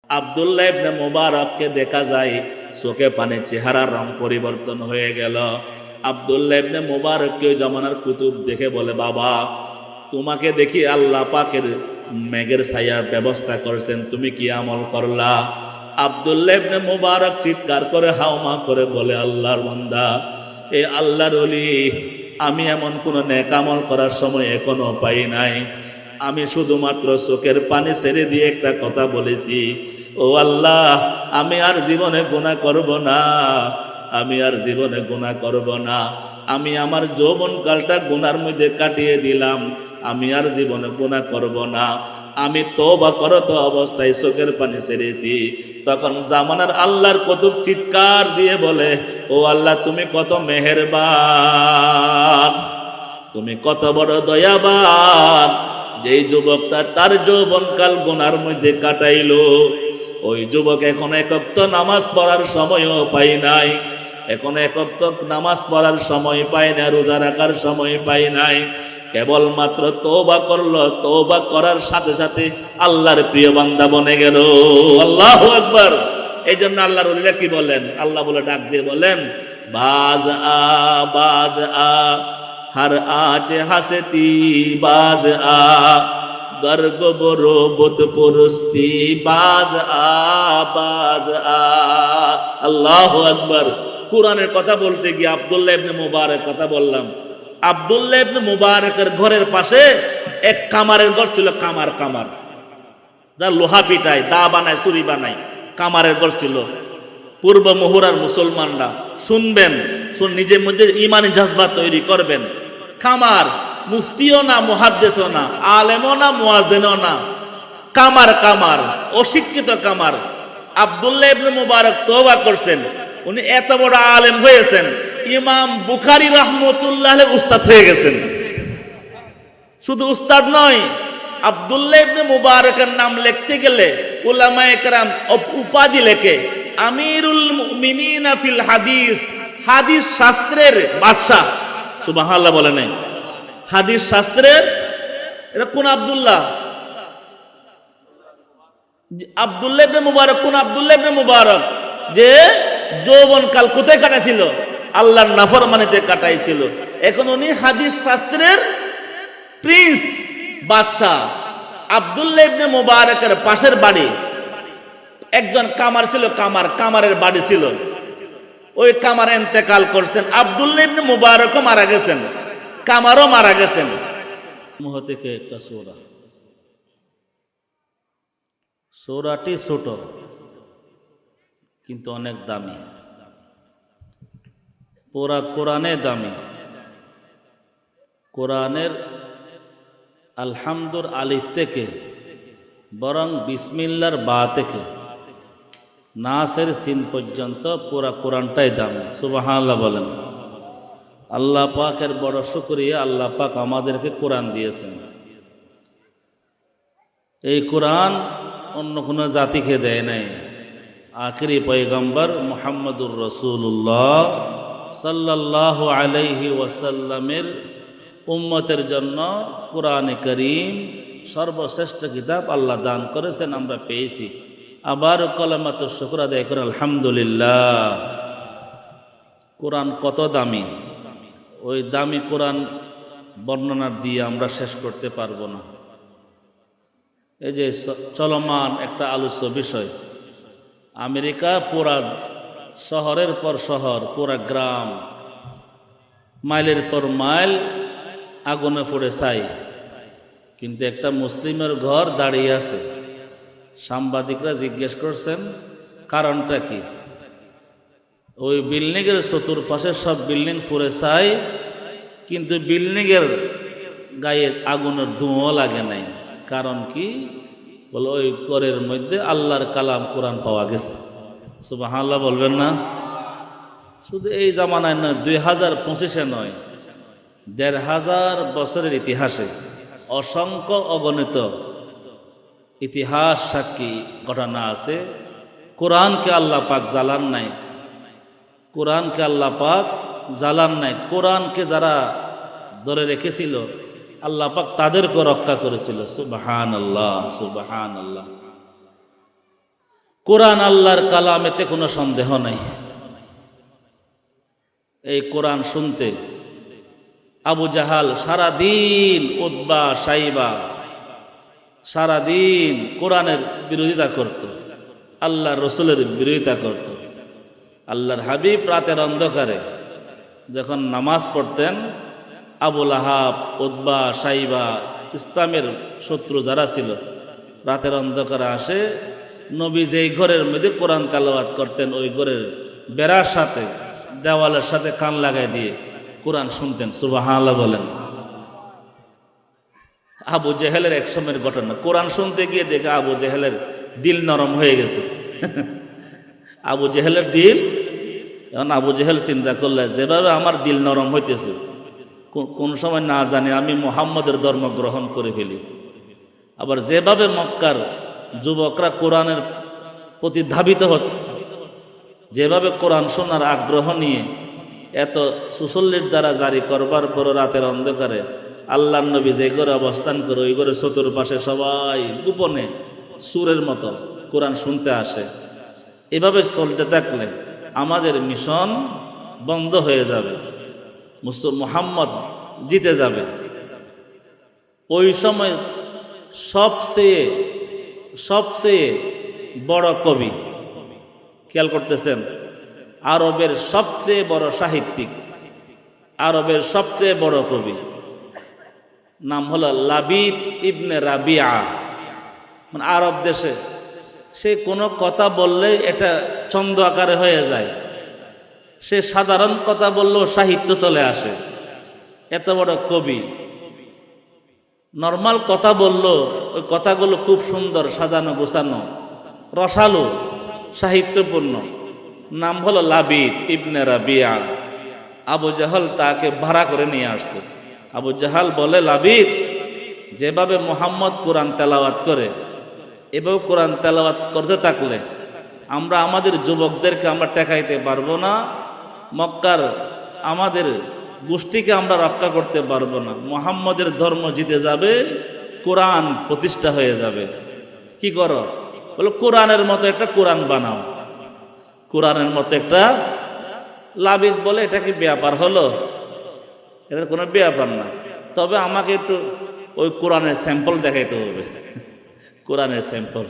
আব্দুল্লাহ ইবনে মুবারককে দেখা যায় চোখে পানে চেহারার রং পরিবর্তন হয়ে গেল। আব্দুল্লাহ ইবনে মুবারককে ওই জামানার কুতুব দেখে বলে, বাবা তোমাকে দেখি আল্লাহ পাকের মেঘের ছায়ার ব্যবস্থা করছেন, তুমি কি আমল করলা? আব্দুল্লাহ ইবনে মুবারক চিৎকার করে হাওমা করে বলে, আল্লাহর বান্দা, এ আল্লাহর ওলি, আমি এমন কোনো নেক আমল করার সময় এখনো পাই নাই। আমি শুধুমাত্র চোখের পানি ছেড়ে দিয়ে একটা কথা বলেছি, ও আল্লাহ, আমি আর জীবনে গুনাহ করব না, আমি আর জীবনে গুনাহ করব না। আমি আমার যৌবনকালটা গুনার মধ্যে কাটিয়ে দিলাম, আমি আর জীবনে গুনাহ করব না। আমি তওবা করত অবস্থায় চোখের পানি ছেড়েছি। তখন জামানার আল্লাহর কুতুব চিৎকার দিয়ে বলে, ও আল্লাহ, তুমি কত মেহেরবান, তুমি কত বড় দয়াবান। যেই যুবকটা তার যৌবনকাল গুনার মধ্যে কাটাইলো, ওই যুবক এখন এক ওয়াক্ত নামাজ পড়ার সময়ও পাই নাই, এখন এক ওয়াক্ত নামাজ পড়ার সময় পায় না, রোজা রাখার সময় পায় নাই। কেবলমাত্র তওবা করলো, তওবা করার সাথে সাথে আল্লাহর প্রিয় বান্দা বনে গেল। আল্লাহু আকবার। এই জন্য আল্লাহর ওলিরা কি বলেন? আল্লাহ বলে ডাক দিয়ে বলেন, বাজ আ हर आज हंसती बाज आ गर्ग बरो बुत पुरुस्ती बाज आ আল্লাহু আকবার। কুরআনের কথা বলতে গিয়ে আব্দুল্লাহ ইবনে মুবারক কথা বললাম। আব্দুল্লাহ ইবনে মুবারকের ঘরের পাশে এক কামারের ঘর ছিল। কামার যা লোহা পিটায়, দা বানায়, চুরি বানায়, কামারের ঘর ছিল। পূর্ব মুহুরার মুসলমানরা শুনবেন, নিজের মধ্যে ইমানি জজবা তৈরি করবেন। কামার মুফতিও না, মুহাদ্দিসও না, আলেমও না, মুয়াজ্জিনও না, কামার অশিক্ষিত কামার। আব্দুল্লাহ ইবনে মুবারক তওবা করছেন, উনি এত বড় আলেম হয়েছেন, ইমাম বুখারী রাহমাতুল্লাহ আলাইহি উস্তাদ হয়ে গেছেন। শুধু উস্তাদ নয়, আব্দুল্লাহ ইবনে মুবারকের নাম লিখতে গেলে উলামায়ে কেরাম উপাধি লেখে আমিরুল মুমিনিন ফিল হাদিস, হাদিস শাস্ত্রের বাদশা। সুবহানাল্লাহ বলে নাই? হাদিস শাস্ত্রের এটা কোন আব্দুল্লাহ? আব্দুল্লাহ ইবনে মুবারক। কোন আব্দুল্লাহ ইবনে মুবারক যে যৌবনকাল কোথায় কাটাইছিল? আল্লাহর নাফরমানিতে কাটাইছিল। এখন উনি হাদিস শাস্ত্রের প্রিন্স, বাদশা। আব্দুল্লাহ ইবনে মুবারকের পাশের বাড়ি একজন কামার ছিল, কামারের বাড়ি ছিল। ওই কামার ইন্তেকাল করছেন, আব্দুল্লাহ ইবনে মুবারকও মারা গেছেন, কামারও মারা গেছেন। থেকে একটা সূরাটি ছোট কিন্তু অনেক দামি, পুরা কোরআনে দামি। কোরআনের আলহামদুর আলিফ থেকে বরং বিসমিল্লার বা থেকে নাসের সিন পর্যন্ত পুরা কোরআনটাই দামি। সুবহানাল্লাহ বলেন। আল্লাহ পাকের বড় শুকরিয়া, আল্লাহ পাক আমাদেরকে কোরআন দিয়েছেন। এই কোরআন অন্য কোনো জাতিকে দেয় নাই। আখিরি পয়গম্বর মুহাম্মদুর রাসূলুল্লাহ সাল্লাল্লাহু আলাইহি ওয়াসাল্লামের উম্মতের জন্য কোরআনে কারীম সর্বশ্রেষ্ঠ কিতাব আল্লাহ দান করেছেন, আমরা পেয়েছি। আবার কলেমাত শুকর আদায় করে আলহামদুলিল্লাহ। কোরআন কত দামি, ওই দামি কোরআন বর্ণনা দিয়ে আমরা শেষ করতে পারবো না। এই যে চলমান একটা আলোচ্য বিষয়, আমেরিকা পুরা শহরের পর শহর, পুরা গ্রাম, মাইলের পর মাইল আগুনে পড়ে ছাই, কিন্তু একটা মুসলিমের ঘর দাঁড়িয়ে আছে। সাংবাদিকরা জিজ্ঞেস করছেন কারণটা কি? ওই বিল্ডিংয়ের চতুর্পাশে সব বিল্ডিং পুড়ে ছাই, কিন্তু বিল্ডিংয়ের গায়ে আগুনের ধোঁয়া লাগে নাই। কারণ কি? বলে ওই ঘরের মধ্যে আল্লাহর কালাম কোরআন পাওয়া গেছে। সুবহানাল্লাহ বলবেন না? শুধু এই জামানায় নয়, 2025-এ নয়, 1500 বছরের ইতিহাসে অসংখ্য অগণিত ইতিহাস সাক্ষী ঘটনা আছে। কোরআনকে আল্লাহ পাক জ্বালান নাই, কোরআনকে আল্লাহ পাক জ্বালান নাই। কোরআনকে যারা ধরে রেখেছিল আল্লাহ পাক তাদেরকে রক্ষা করেছিল। সুবহানাল্লাহ, সুবহানাল্লাহ। কোরআন আল্লাহর কালাম, এতে কোনো সন্দেহ নেই। এই কোরআন শুনতে আবু জাহাল সারাদিন, উতবা সাইবা সারাদিন কোরআনের বিরোধিতা করত, আল্লাহর রসুলের বিরোধিতা করত। আল্লাহর হাবিব রাতের অন্ধকারে যখন নামাজ পড়তেন, আবু লাহাব, উতবা সাইবা, ইসলামের শত্রু যারা ছিল, রাতের অন্ধকারে আসে, নবী যেই ঘরের মধ্যে কোরআন তেলাওয়াত করতেন ওই ঘরের বেড়ার সাথে, দেওয়ালের সাথে কান লাগাই দিয়ে কোরআন শুনতেন। সুবহানাল্লাহ বলেন। আবু জেহেলের এক সময়ের ঘটনা, কোরআন শুনতে গিয়ে দেখে আবু জেহেলের দিল নরম হয়ে গেছে। আবু জেহেলের দিল, এখন আবু জেহেল চিন্তা করলে যেভাবে আমার দিল নরম হইতেছে, কোন সময় না জানি আমি মুহাম্মদের ধর্ম গ্রহণ করে ফেলি। আবার যেভাবে মক্কার যুবকরা কোরআনের প্রতি ধাবিত হতো, যেভাবে কোরআন শোনার আগ্রহ নিয়ে এত ৪৪ দ্বারা জারি করবার পর রাতের অন্ধকারে আল্লাহর নবী যে ঘরে অবস্থান করে ওই ঘরে চতুর্পাশে সবাই গোপনে সুরের মতো কোরআন শুনতে আসে। এভাবে চলতে থাকলে আমাদের মিশন বন্ধ হয়ে যাবে, মুহাম্মদ জিতে যাবে। ওই সময় সবচেয়ে বড় কবি, খেয়াল করতেছেন, আরবের সবচেয়ে বড় সাহিত্যিক, আরবের সবচেয়ে বড় কবি, নাম হলো লাবিদ ইবনে রাবিয়া। মানে আরব দেশে সে কোনো কথা বললে এটা ছন্দ আকারে হয়ে যায়, সে সাধারণ কথা বললেও সাহিত্য চলে আসে। এত বড় কবি, নর্মাল কথা বললো ওই কথাগুলো খুব সুন্দর, সাজানো গোছানো, রসালো, সাহিত্যপূর্ণ। নাম হলো লাবিদ ইবনে রাবিয়া। আবু জাহাল তাকে ভাড়া করে নিয়ে আসছে। আবু জাহাল বলে, লাবিদ, যেভাবে মুহাম্মদ কোরআন তেলাওয়াত করে এভাবে কোরআন তেলাওয়াত করতে থাকলে আমরা আমাদের যুবকদেরকে আমরা টেকাইতে পারবো না, মক্কার আমাদের গোষ্ঠীকে আমরা রক্ষা করতে পারবো না, মুহাম্মদের ধর্ম জিতে যাবে, কোরআন প্রতিষ্ঠা হয়ে যাবে। কি করো? বলো কোরআনের মতো একটা কোরআন বানাও, কোরআনের মতো একটা। লাবিদ বলে, এটা কি ব্যাপার হলো? এটা কোনো ব্যাপার না, তবে আমাকে একটু ওই কোরআনের স্যাম্পল দেখাইতে হবে। কোরআনের স্যাম্পল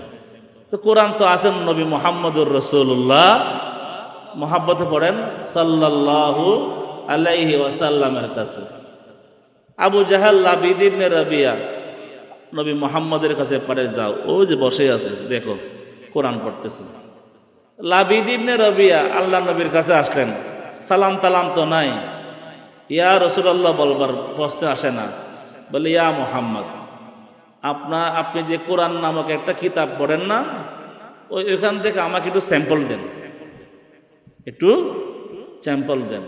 তো কোরআন তো আছেন নবী মুহাম্মদুর রাসূলুল্লাহ, মহাব্বতে পড়েন সাল্লাল্লাহু আলাইহি ওয়াসাল্লামের কাছে। আবু জাহাল লাবিদ ইবনে রাবিয়া নবী মুহাম্মদের কাছে পড়ে, যাও, ও যে বসে আছে দেখো কোরআন পড়তেছে। লাবিদ ইবনে রাবিয়া আল্লাহ নবীর কাছে আসলেন, সালাম তালাম তো নাই, ইয়া রাসূলুল্লাহ বলবার প্রশ্নে আসে না, বলে ইয়া মুহাম্মদ, আপনি যে কোরআন নামক একটা কিতাব পড়েন না, ওইখান থেকে আমাকে একটু স্যাম্পল দেন, একটু স্যাম্পল দেন।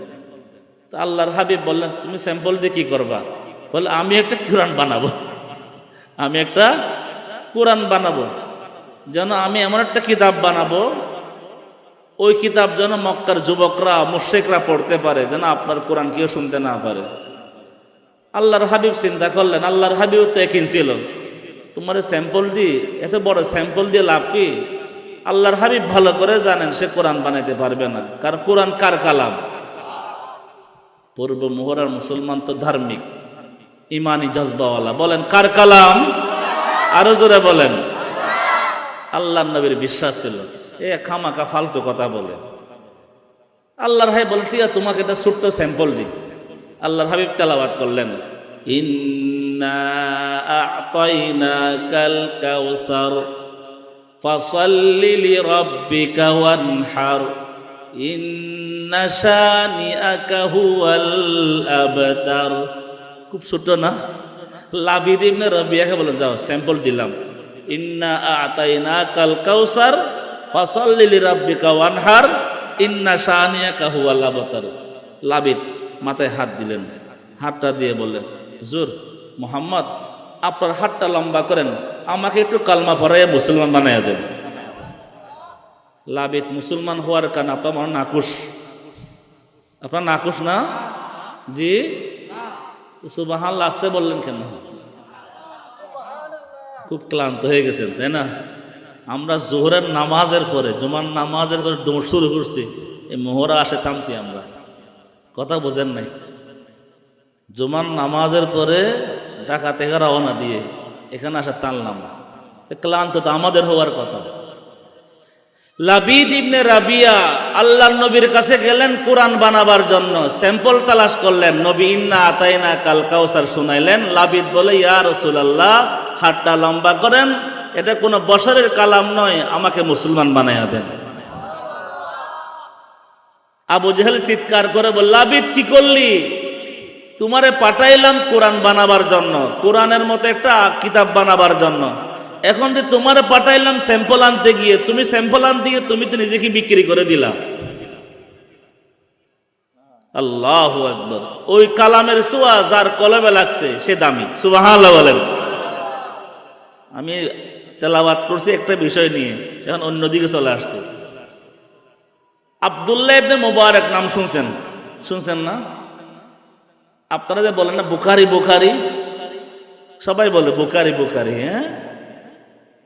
তো আল্লাহর হাবিব বললেন, তুমি স্যাম্পল দিয়ে কি করবা? বলে, আমি একটা কোরআন বানাবো, আমি একটা কোরআন বানাবো, যেন আমি এমন একটা কিতাব বানাবো, ওই কিতাব যেন মক্কার যুবকরা মুশরিকরা পড়তে পারে, যেন আপনার কোরআন কেউ শুনতে না পারে। আল্লাহর হাবিব চিন্তা করলেন, আল্লাহর হাবিব তো একই ছিল, তোমার স্যাম্পল দিয়ে, এত বড় স্যাম্পল দিয়ে লাভ কি? আল্লাহর হাবিব ভালো করে জানেন সে কোরআন বানাইতে পারবে না, কারণ কোরআন কার কালাম? পূর্ব মোহরার মুসলমান তো ধার্মিক, ইমানি জজবাওয়ালা, বলেন কার কালাম? আরো জোরে বলেন। আল্লাহর নবীর বিশ্বাস ছিল, এ খামাকা ফালতু কথা বলে। আল্লাহর হাবিব বলেন, ঠিক আছে, তোমাকে একটা ছোট্ট স্যাম্পল দিই। আল্লাহর হাবিব তেলাওয়াত করলেন, ইন্না আ'তাইনাকাল কাউসার ফাসাল্লি লিরাব্বিকা ওয়ানহার ইন্না শানিআকা হুয়াল আবতার। খুব ছোট না? লাবিদ ইবনে রাবিয়াকে বলেন, যাও স্যাম্পল দিলাম, ইন্না আ'তাইনাকাল কাউসার ফাসাল্লি লিরাব্বিকা ওয়ানহার ইন্না শানিআকা হুয়াল আবতার। লাবিদ মাথায় হাত দিলেন, হাতটা দিয়ে বললেন, হুজুর মুহাম্মদ, আপনার হাতটা লম্বা করেন, আমাকে একটু কালমা পড়াইয়া মুসলমান বানাইয়া দেন। লাবিদ মুসলমান হওয়ার কারণ আপনার মনে নাকুশ, আপনার নাকুশ না? জি, সুবহানাল্লাহ আসতে বললেন কেন? খুব ক্লান্ত হয়ে গেছেন তাই না? আমরা জোহরের নামাজের পরে জুমার নামাজের পরে দৌড় শুরু করছি, এই মোহরা আসে থামছি আমরা। কথা বোঝেন নাই? জুমার নামাজের পরে ঢাকা থেকে রওনা দিয়ে এখানে আসা টানলাম, ক্লান্ত তো আমাদের হওয়ার কথা। লাবিদ ইবনে রাবিয়া আল্লাহর নবীর কাছে গেলেন কোরআন বানাবার জন্য, স্যাম্পল তালাশ করলেন। নবী ইন্না আতাইনা কাল কাউসার শুনাইলেন। লাবিদ বলে, ইয়া রাসূলুল্লাহ, হাতটা লম্বা করেন, এটা কোনো বশরের কালাম নয়, আমাকে মুসলমান বানাইয়া দেন। আবু জেহেল চিৎকার করে বলল, লাবিদ কি করলি? তোমারে পাঠাইলাম কোরআন বানাবার জন্য, কোরআনের মতো একটা কিতাব বানাবার জন্য। এখন যে তোমারে পাঠাইলাম স্যাম্পল আনতে গিয়ে, তুমি স্যাম্পল আনতে গিয়ে তুমি তো নিজেকে বিক্রি করে দিলা। আল্লাহু আকবার। ওই কালামের ছোঁয়া যার কলবে লাগছে সে দামি। সুবহানাল্লাহ বলেন। আমি তেলাওয়াত করছি একটা বিষয় নিয়ে, এখন অন্যদিকে চলে আসছে। আব্দুল্লাহ ইবনে মুবারক নাম শুনছেন? শুনছেন না? আপনারা যে বলেন না বুখারী বুখারী, সবাই বলে বুখারী বুখারী। হ্যাঁ,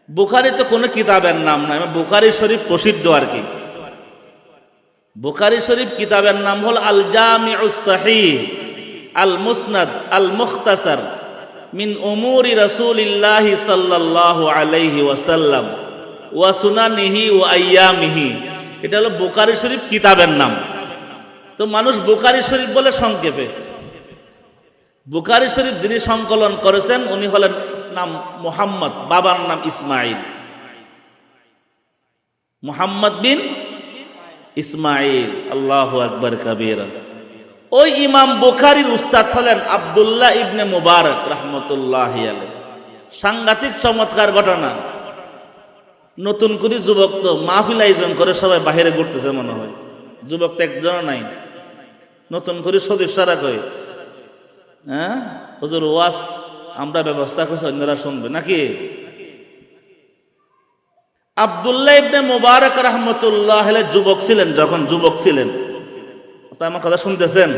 বুখারী তো কোনো কিতাবের নাম নয়, বুখারী শরীফ প্রসিদ্ধ আর কি। বুখারী শরীফ কিতাবের নাম হল আল জামিউস সহিহ আল মুসনাদ আল মুখতাসার মিন উমুরি রাসূলিল্লাহি সাল্লাল্লাহু আলাইহি ওয়াসাল্লাম ওয়া সুনানিহি ওয়া আইয়ামিহি। এটা হলো বুখারী শরীফ কিতাবের নাম। তো মানুষ বুখারী শরীফ বলে সংক্ষেপে। বুখারী শরীফ যিনি সংকলন করেছেন উনি হলেন নাম মুহাম্মদ, বাবার নাম ইসমাইল, মুহাম্মদ বিন ইসমাইল। আল্লাহু আকবার কাবীরা। ওই ইমাম বুখারীর উস্তাদ হলেন আব্দুল্লাহ ইবনে মুবারক রাহমাতুল্লাহি আলাইহি। সাংঘাতিক চমৎকার ঘটনা। নতুন করে যুবক তো মাহফিল আয়োজন করে সবাই বাইরে ঘুরতেছে মনে হয়, যুবক তো একজন নাই। নতুন করে সদীপ সারা কই, হ্যাঁ হুজুর ওয়াজ আমরা ব্যবস্থা করছি, অন্যরা শুনবে নাকি? আব্দুল্লাহ ইবনে মুবারক রাহমাতুল্লাহ আলাইহি যুবক ছিলেন, যখন যুবক ছিলেন, আপনারা আমার কথা শুনতেছেন?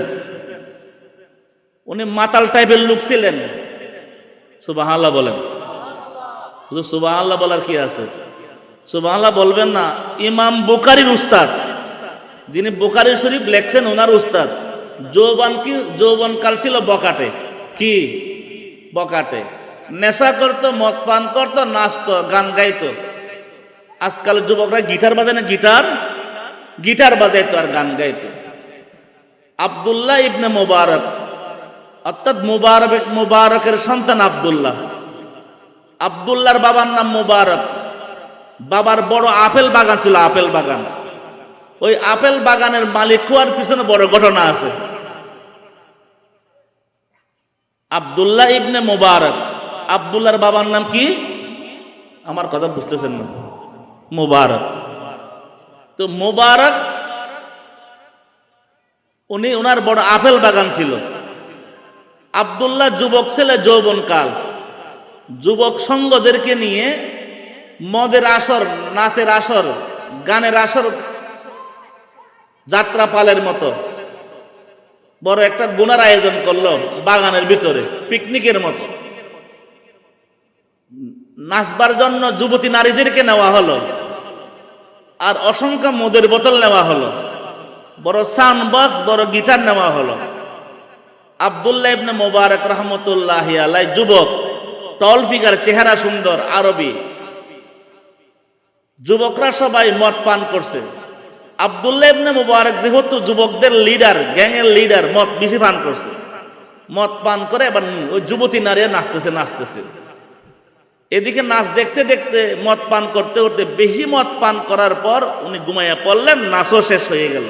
উনি মাতাল টাইপের লোক ছিলেন। সুবহানাল্লাহ বলেন। হুজুর সুবহানাল্লাহ বলার কি আছে? সুবহানাল্লাহ বলবেন না। ইমাম বুখারীর উস্তাদ, যিনি বুখারী শরীফ লেখছেন, ওনার উস্তাদ। যৌবনকাল ছিল বকাটে। কি বকাটে? নেশা করতো, মদ পান করতো, নাচতো, গান গাইতো। আজকাল যুবকরা গিটার বাজায় না, গিটার বাজাইতো আর গান গাইতো। আব্দুল্লাহ ইবনে মুবারক, অর্থাৎ মুবারকের সন্তান আব্দুল্লাহ। আব্দুল্লাহর বাবার নাম মুবারক। বাবার বড় আপেল বাগান ছিল, আপেল বাগান। ওই আপেল বাগানের মালিক হওয়ার পিছনে বড় ঘটনা আছে। আব্দুল্লাহ ইবনে মুবারক, আব্দুল্লাহর বাবার নাম কি? আমার কথা বুঝতেছেন না? মুবারক। তো মুবারক উনি, ওনার বড় আপেল বাগান ছিল। আব্দুল্লাহ যুবক ছেলে, যৌবনকাল। যুবক সঙ্গদেরকে নিয়ে মদের আসর, নাচের আসর, গানের আসর, যাত্রাপালের মতো বড় একটা গুনার আয়োজন করলো বাগানের ভিতরে, পিকনিকের মতো। নাচবার জন্য যুবতী নারীদেরকে নেওয়া হলো, আর অসংখ্য মদের বোতল নেওয়া হলো, বড় সাউন্ড বক্স, বড় গিটার নেওয়া হলো। আব্দুল্লাহ ইবনে মুবারক রাহমাতুল্লাহি আলাইহি যুবক, টল ফিগার, চেহারা সুন্দর, আরবি। যুবকরা সবাই মদ পান করছে। আব্দুল্লাহ ইবনে মুবারক যেহেতু যুবকদের লিডার, গ্যাংয়ের লিডার, মদ বেশি পান করছে। মদ পান করে এবার ওই যুবতী নারীরা নাচতেছে। এদিকে নাচ দেখতে দেখতে, মদ পান করতে করতে, বেশি মদ পান করার পর উনি ঘুমাইয়া পড়লেন। নাচও শেষ হয়ে গেল।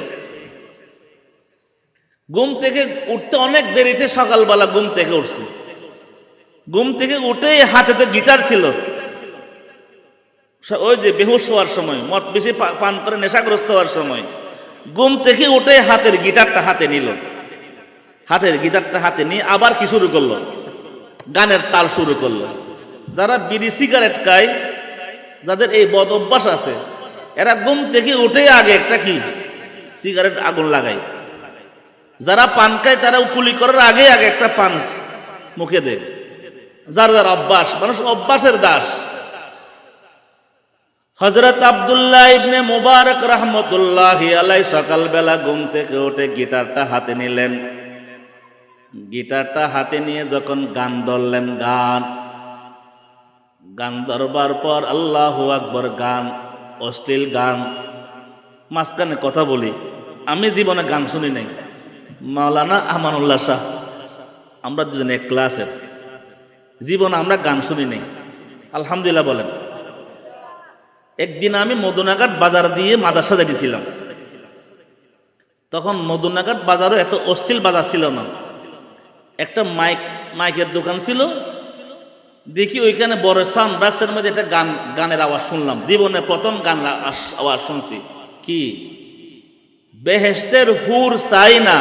ঘুম থেকে উঠতে অনেক দেরিতে, সকালবেলা ঘুম থেকে উঠছে। ঘুম থেকে উঠে হাতেতে গিটার ছিল। ওই যে বেহুশ হওয়ার সময়, মদ বেশি পান করে নেশাগ্রস্ত হওয়ার সময়, ঘুম থেকে উঠে হাতের গিটারটা হাতে নিল। হাতের গিটারটা হাতে নিয়ে আবার কি শুরু করলো? গানের তাল শুরু করলো। যারা বিড়ি সিগারেট খায়, যাদের এই বদ অভ্যাস আছে, এরা ঘুম থেকে উঠে আগে একটা কি সিগারেট আগুন লাগায়। যারা পান খায় তারা কুলি করার আগে একটা পান মুখে দেয়। যার যার অভ্যাস, মানুষ অভ্যাসের দাস। হযরত আব্দুল্লাহ ইবনে মুবারক রাহমাতুল্লাহি আলাইহি সকালবেলা ঘুম থেকে উঠে গিটারটা হাতে নিলেন। গিটারটা হাতে নিয়ে যখন গান ধরলেন, গান ধরবার পর আল্লাহু আকবার, গান অশ্লীল গান। মাঝখানে কথা বলি, আমি জীবনে গান শুনি নাই। মাওলানা আমানুল্লাহ শাহ, আমরা দুজনে এক ক্লাসের, জীবনে আমরা গান শুনি নাই। আলহামদুলিল্লাহ বলেন। একদিন আমি মদুনাঘাট বাজার দিয়ে মাদ্রাসা যাইতেছিলাম। তখন মদুনাঘাট বাজারও এত অশ্লীল বাজার ছিল না। একটা মাইকের দোকান ছিল। দেখি ওইখানে বড় সাউন্ড বাক্সের মধ্যে একটা গানের আওয়াজ শুনলাম। জীবনে প্রথম গান আওয়াজ শুনছি। কি? বেহেশতের হুর চাই না,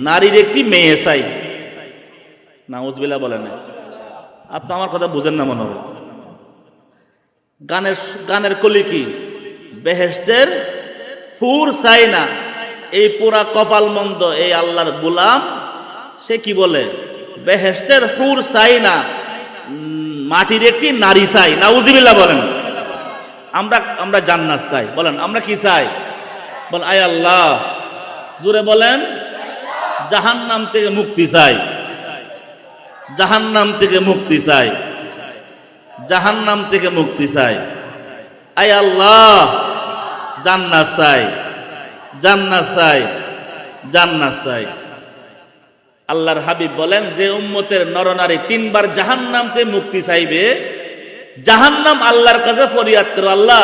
নারীর একটি মেয়ে চাই। নাউজুবিল্লাহ বলেন। আপনি আমার কথা বুঝেন না মনে হয়। গানের কলি কি? বেহেশতের হুর চাই না, এই পুরা কপাল মন্দ এই আল্লাহর গোলাম, সে কি বলে? বেহেশতের হুর চাই না, মাটির একটি নারী চাই। নাউজুবিল্লাহ বলেন। আমরা জান্নাত চাই। বলেন আমরা কি চাই? বল আয় আল্লাহ, জোরে বলেন। জাহান্নাম থেকে মুক্তি চাই, জাহান্নাম থেকে মুক্তি চাই, জাহান্নাম থেকে মুক্তি চাই। আয় আল্লাহ, জান্নাত চাই, জান্নাত চাই, জান্নাত চাই। আল্লাহর হাবিব বলেন, যে উম্মতের নরনারী তিনবার জাহান্নাম থেকে মুক্তি চাইবে, জাহান্নাম আল্লাহর কাছে ফরিয়াদ করো, আল্লাহ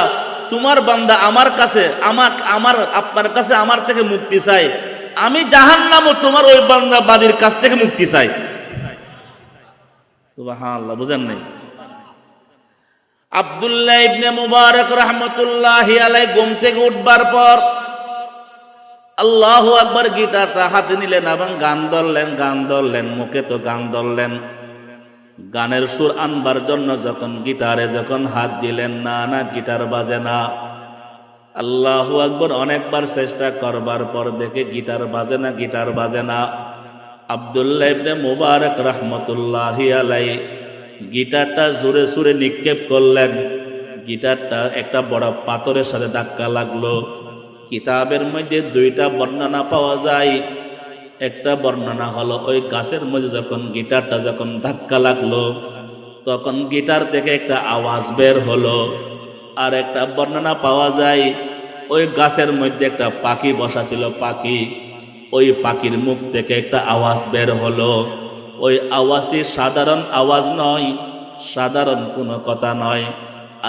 তোমার বান্দা আমার কাছে, আপনার কাছে আমার থেকে মুক্তি চাই, আমি জাহান্নামও তোমার ওই বান্দা বাদীর কাছ থেকে মুক্তি চাই। সুবহানাল্লাহ, বুঝেন নাই? আব্দুল্লাহ ইবনে মুবারক রাহমাতুল্লাহি আলাইহি ঘুম থেকে উঠবার পর আল্লাহু আকবার গিটারটা হাতে নিলেন এবং গান ধরলেন, মুখে তো গান ধরলেন। গানের সুর আনবার জন্য যখন গিটারে হাত দিলেন, না গিটার বাজে না। আল্লাহু আকবার অনেকবার চেষ্টা করবার পর দেখে গিটার বাজে না। আব্দুল্লাহ ইবনে মুবারক রাহমাতুল্লাহি আলাইহি গিটারটা জোরে সুরে নিক্ষেপ করলেন। গিটারটা একটা বড় পাথরের সাথে ধাক্কা লাগলো। কিতাবের মধ্যে দুইটা বর্ণনা পাওয়া যায়। একটা বর্ণনা হলো ওই গাছের মধ্যে গিটারটা যখন ধাক্কা লাগলো তখন গিটার থেকে একটা আওয়াজ বের হলো। আর একটা বর্ণনা পাওয়া যায় ওই গাছের মধ্যে একটা পাখি বসা ছিল, ওই পাখির মুখ থেকে একটা আওয়াজ বের হলো। ওই আওয়াজটি সাধারণ আওয়াজ নয়, সাধারণ কোনো কথা নয়।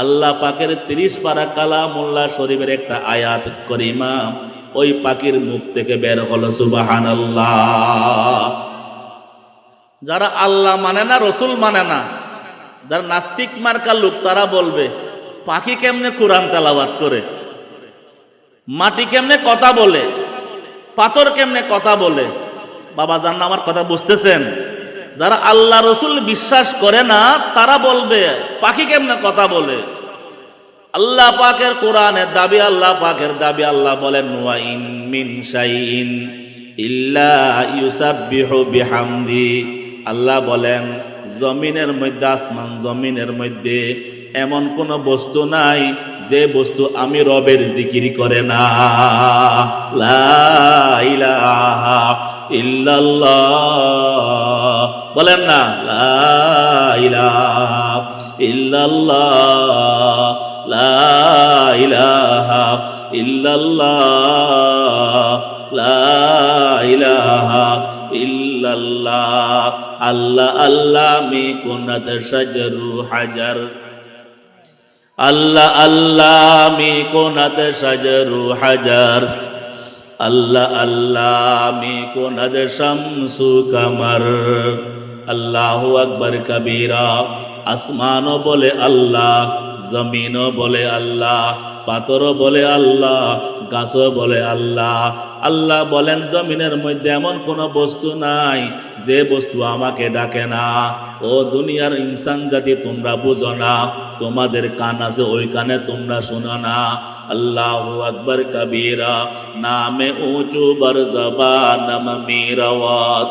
আল্লাহ পাকের 30 পারা কালামুল্লাহ শরীফের একটা আয়াত করিমা ওই পাখির মুখ থেকে বের হলো। সুবহানাল্লাহ। যারা আল্লাহ মানে না, রসুল মানে না, যারা নাস্তিক মার্কা লোক, তারা বলবে পাখি কেমনে কোরআন তেলাওয়াত করে, মাটি কেমনে কথা বলে, পাথর কেমনে কথা বলে। বাবা জান আমার কথা বুঝতেছেন? যারা আল্লাহ রসুল বিশ্বাস করে না তারা বলবে পাখি কেমনে কথা বলে। আল্লাহ পাকের কোরআনের দাবি, আল্লাহ পাকের দাবি, আল্লাহ বলেন ওয়া ইন মিন শাইইন ইল্লা ইউসাব্বিহু বিহামদি। আল্লাহ বলেন জমিনের মধ্যে, আসমান জমিনের মধ্যে এমন কোন বস্তু নাই যে বস্তু আমি রবের জিকির করে না। লা ইলাহা ইল্লাল্লাহ, বলেন না লা ইলাহা ইল্লাল্লাহ, লা ইলাহা ইল্লাল্লাহ, লা ইলাহা ইল্লাল্লাহ। আল্লাহ আল্লাহ মে কুনাত শাজরু হাজার, আল্লাহ আল্লাহ মে কুনাত শাজরু হাজার, আল্লাহ আল্লাহ মে কুনাত শামসু কামার। আল্লাহু আকবার কবীরা। আসমানও বলে আল্লাহ, জমিনও বলে আল্লাহ, পাথরও বলে আল্লাহ, গাছও বলে আল্লাহ। আল্লাহ বলেন জমিনের মধ্যে এমন কোনো বস্তু নাই যে বস্তু আমাকে ডাকে না। ও দুনিয়ার ইনসান জাতি, তোমরা বুঝো না, তোমাদের কান আছে ওই কানে তোমরা শোনো না। আল্লাহু আকবার কবীরা। নামে উঁচু বরজবানম মিরাওয়াত,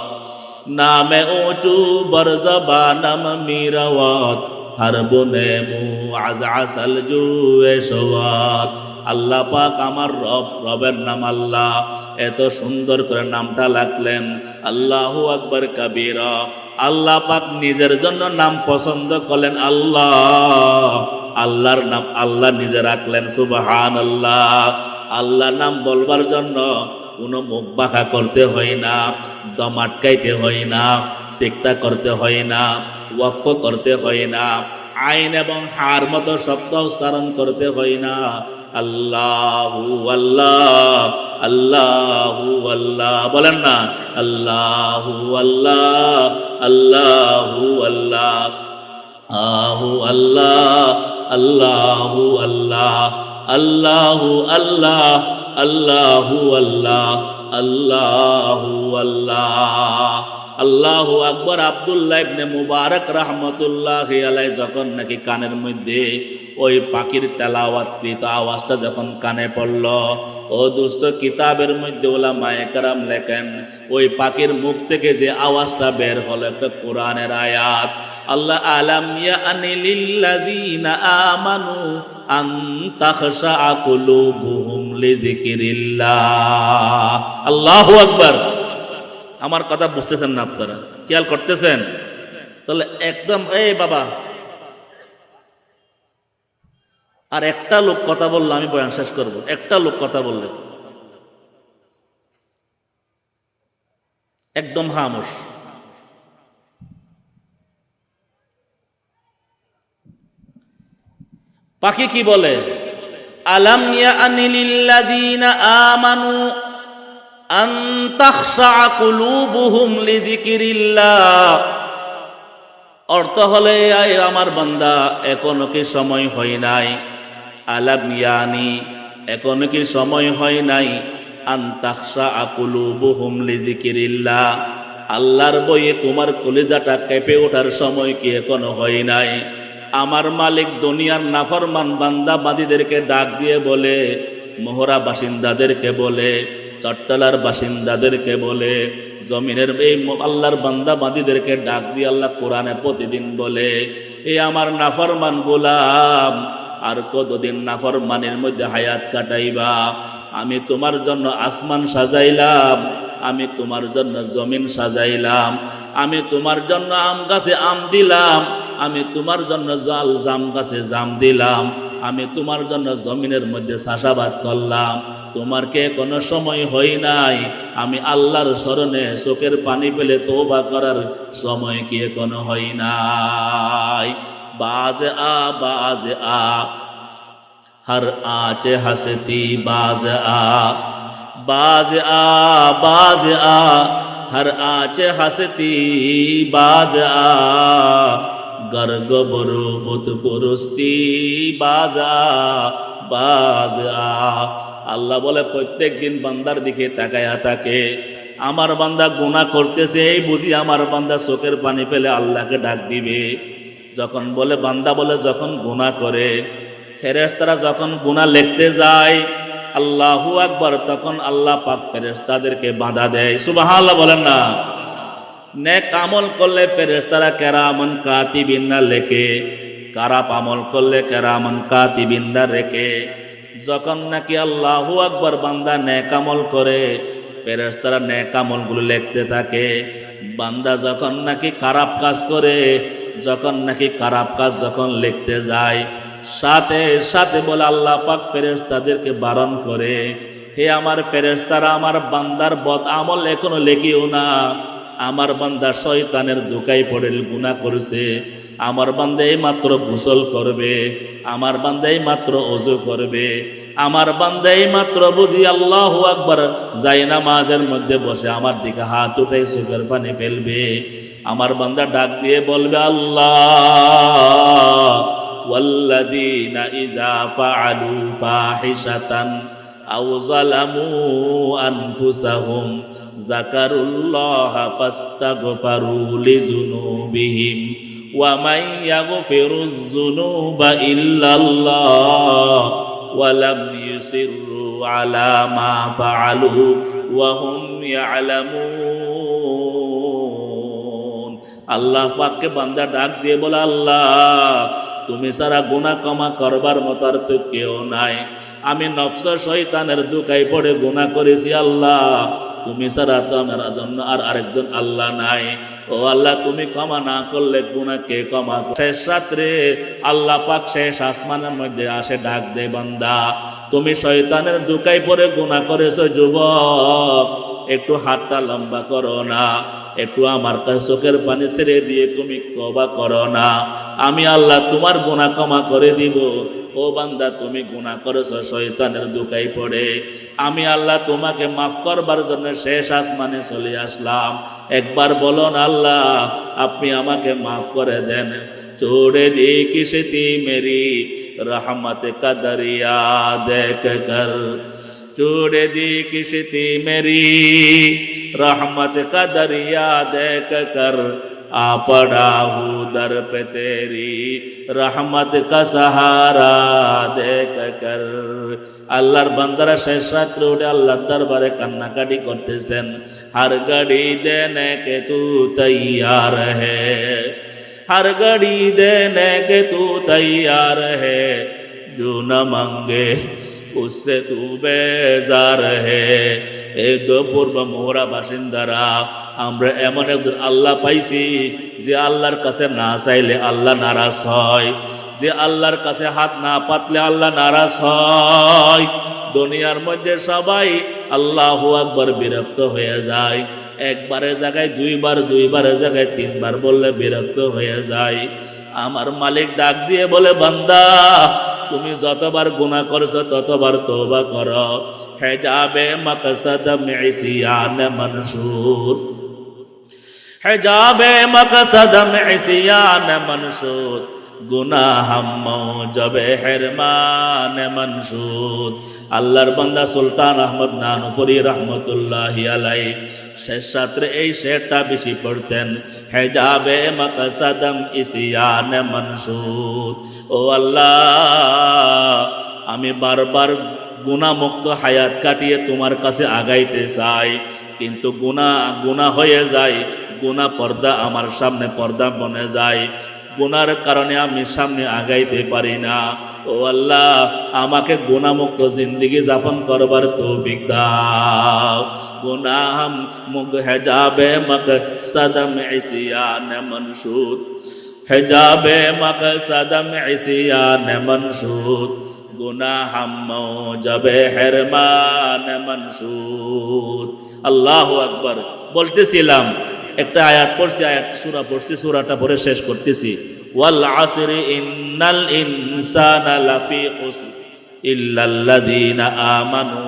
নামে উঁচু বরজবানম মিরাওয়াত, हर बुने मुआज असल जुए सवात আল্লাহ পাক আমার রব, রবের নাম আল্লাহ। এত সুন্দর করে নামটা লাগলেন, আল্লাহু আকবার কাবীরা। আল্লাহ পাক নিজের জন্য নাম পছন্দ করলেন আল্লাহ। আল্লাহর নাম আল্লাহ নিজে রাখলেন, সুবহানাল্লাহ। আল্লাহর নাম বলবার জন্য কোনো মুখ বাঁকা করতে হয় না, দম আটকাইতে হয় না, সিকতা করতে হয় না, ওয়াক্ফ করতে হয় না, আইন এবং হার মতো শব্দ উচ্চারণ করতে হয় না। আল্লাহু আল্লাহ, আল্লাহু আল্লাহ বলেন না, আল্লাহু আল্লাহ, আল্লাহু আল্লাহ, আহু আল্লাহ, আল্লাহু আল্লাহ, আল্লাহু আল্লাহ, আল্লাহু আল্লাহ, আল্লাহু আল্লাহ। আল্লাহু আকবার। আব্দুল্লাহ ইবনে মুবারক রাহমাতুল্লাহি আলাইহি যখন নাকি কানের মধ্যে ওই পাখির তেলাওয়াতকৃত আওয়াজটা যখন কানে পড়ল, ও দোস্ত, কিতাবের মধ্যে উলামায়ে কেরাম লেখেন ওই পাখির মুখ থেকে যে আওয়াজটা বের হলো একটা কোরআনের আয়াত। আল্লাহ আলাম ইয়ানি লিল্লাযিনা আমানু আন তাখশা কুলুবুহুম লিযিকরিল্লাহ। আল্লাহু আকবার। আমার কথা বুঝতেছেন না আপনারা? খেয়াল করতেছেন? তাহলে একদম এই বাবা, আর একটা লোক কথা বললে আমি বয়ান শেষ করবো। একটা লোক কথা বললে একদম খামোশ। পাখি কি বলে? আলাম ইয়ানি লিল্লাযিনা আমানু আন তাখশা কুলুবুহুম লিযিকরিল্লাহ। অর্থ হলে আমার বান্দা, এখনো কি সময় হয় নাই? আলাম ইয়ানি, এখনো কি সময় হয় নাই? আন তাখশা কুলুবুহুম লিযিকরিল্লাহ, আল্লাহর বইয়ে তোমার কলিজাটা কেঁপে ওঠার সময় কি এখনো হয় নাই? আমার মালিক দুনিয়ার নাফরমান বান্দা বান্দীদেরকে ডাক দিয়ে বলে, মোহরা বাসিন্দাদেরকে বলে, চট্টলার বাসিন্দাদেরকে বলে, জমিনের এই আল্লাহর বান্দা বান্দীদেরকে ডাক দিয়ে আল্লাহ কোরআনে প্রতিদিন বলে, এই আমার নাফরমান গোলাম, আর কতদিন নাফরমানের মধ্যে হায়াত কাটাইবা? আমি তোমার জন্য আসমান সাজাইলাম, আমি তোমার জন্য জমিন সাজাইলাম, আমি তোমার জন্য আম গাছে আম দিলাম, আমি তোমার জন্য জাম গাছে জাম দিলাম, আমি তোমার জন্য জমিনের মধ্যে চাষাবাদ করলাম। তোমার কে কোনো সময় হয় নাই আমি আল্লাহর স্মরণে চোখের পানি পেলে তওবা করার সময় কি এখনো হয় নাই? বাজ আ हर आँच हंसती बाज आ हर आँच हंसती बाज आ गर्ग बरुबत पुरुस्ती बाज आ। আল্লাহ বলে প্রত্যেক দিন বান্দার দিকে তাকায়া থাকে। আমার বান্দা গুনাহ করতেছে, এই বুঝি আমার বান্দা চোখের পানি ফেলে আল্লাহকে ডাক দিবে। যখন বলে বান্দা বলে যখন গুনাহ করে, ফেরেশতারা যখন গুনাহ লিখতে যায়, আল্লাহু আকবার, তখন আল্লাহ পাক ফেরেশতাদেরকে বাধা দেয়। সুবহানাল্লাহ বলেন না? নেক আমল করলে ফেরেশতারা কেরামান কাতিবিনরা লেখে, খারাপ আমল করলে কেরামান কাতিবিনরা রেখে। যখন নাকি আল্লাহু আকবার বান্দা নেক আমল করে, ফেরেশতারা নেক আমলগুলো লিখতে থাকে। বান্দা যখন নাকি খারাপ কাজ করে, যখন নাকি খারাপ কাজ যখন লিখতে যায়, সাথে সাথে বলে আল্লাহ পাক ফেরেশতাদেরকে বারণ করে, হে আমার ফেরেশতারা, আমার বান্দার বদ আমল এখনো লেখিও না। আমার বান্দা শয়তানের ধোঁকায় পড়ে গুনাহ করছে। আমার বান্দা এই মাত্র গোসল করবে, আমার বান্দা এই মাত্র ওযু করবে, আমার বান্দা এই মাত্র বুঝি আল্লাহু আকবার যায় নামাজের মধ্যে বসে আমার দিকে হাত উঠে চোখের পানি ফেলবে। আমার বান্দা ডাক দিয়ে বলবে, আল্লাহ ওয়াল্লাযীনা ইযা ফাআলু ফাহিশাতান আও যালামু আনফুসাহুম যাকারুল্লাহা ফাস্তাগফারু লিযুনুবিহিম ওয়া মান ইয়াগফিরুয যুনুবা ইল্লাল্লাহ ওয়া লাম ইউসিররু আলা মা ফাআলু ওয়া হুম ইয়ালামুন। আল্লাহ পাককে বান্দা ডাক দিয়ে বলে, আল্লাহ তুমি ছাড়া গুনাহ ক্ষমা করবার মতো আর তো কেউ নাই। আমি নফস শয়তানের দুকায় পড়ে গুনাহ করেছি আল্লাহ, তুমি ছাড়া তো আমার জন্য আর আরেকজন আল্লাহ নাই। ও আল্লাহ তুমি ক্ষমা না করলে গুনাহ কে ক্ষমা করে? শেষ রাত্রে আল্লাহ পাক শেষ আসমানের মধ্যে আসে ডাক দে, বান্দা তুমি শয়তানের দুকায় পড়ে গুনাহ করেছো যুবক, একটু হাতটা লম্বা করো না, একটু আমার কাছে চোখের পানি ছেড়ে দিয়ে তুমি তওবা করো না, আমি আল্লাহ তোমার গুনাহ ক্ষমা করে দিব। ও বান্দা তুমি গুনাহ করেছো শয়তানের দুকায় পড়ে, আমি আল্লাহ তোমাকে মাফ করবার জন্য শেষ আসমানে চলে আসলাম। একবার বলুন আল্লাহ আপনি আমাকে মাফ করে দেন। छोड़ दी किश्ती मेरी रहमत का दरिया देख कर, छोड़ दी किश्ती मेरी रहमत का दरिया देख कर, आ पड़ा हूँ दर पे तेरी रहमत का सहारा देख कर। আল্লাহর বান্দারা শেষ রাত্রে উঠে আল্লাহর দরবারে কান্নাকাটি করতেছেন, हर घड़ी देने के तू तैयार है, हर घड़ी देने के तू तैयार है, जो न मांगे उससे तू बेजार है। এই পূর্ব মোহরা বাসিন্দারা, আমরা এমন একজন আল্লাহ পাইছি যে আল্লাহর কাছে না চাইলে আল্লাহ নারাজ হয়, যে আল্লাহর কাছে হাত না পাতলে আল্লাহ নারাজ হয়। দুনিয়ার মধ্যে সবাই আল্লাহু আকবার বিরক্ত হয়ে যায়, একবারের জায়গায় দুইবার, দুইবারের জায়গায় তিনবার বললে বিরক্ত হয়ে যায়। আমার মালিক ডাক দিয়ে বলে, বান্দা তুমি যতবার গুনাহ করেছো ততবার তওবা করো। হিজাবে মাকসাদ মিসিয়ান মনসুর, হিজাবে মাকসাদ মিসিয়ান মনসুর, গুনাহ হাম্মো জবে হেরমান মনসুর। আল্লাহর বান্দা সুলতান আহমদ নানুপুরি রহমতুল্লাহি আলাইহি শেষ রাত্রে এই শেরটা বেশি পড়তেন, হিজাবে মাকসাদম ইসিয়ান মনসুর। ও আল্লাহ আমি বারবার গুনাহমুক্ত হায়াত কাটিয়ে তোমার কাছে আগাইতে চাই, কিন্তু গুনাহ হয়ে যায়, গুনাহ পর্দা আমার সামনে পর্দা বনে যায়, গুনার কারণে আমি সামনে আগাইতে পারি না। ও আল্লাহ আমাকে গুনাহমুক্ত জিন্দেগি যাপন করবার তৌফিক দাও। গুনাহ মুগ হিজাবে মাকসাদম ইসিয়ান মনসুর, হিজাবে মাকসাদম ইসিয়ান মনসুর, গুনাহ জবে হেরমান মনসুর। আল্লাহু আকবার। বলতেছিলাম একটা আয়াত পড়ছি, আয়াত সূরা পড়ছি, সূরাটা পড়ে শেষ করতেছি। ওয়াল আসরি ইন্নাল ইনসানা লাফি খুসর ইল্লাল্লাযীনা আমানু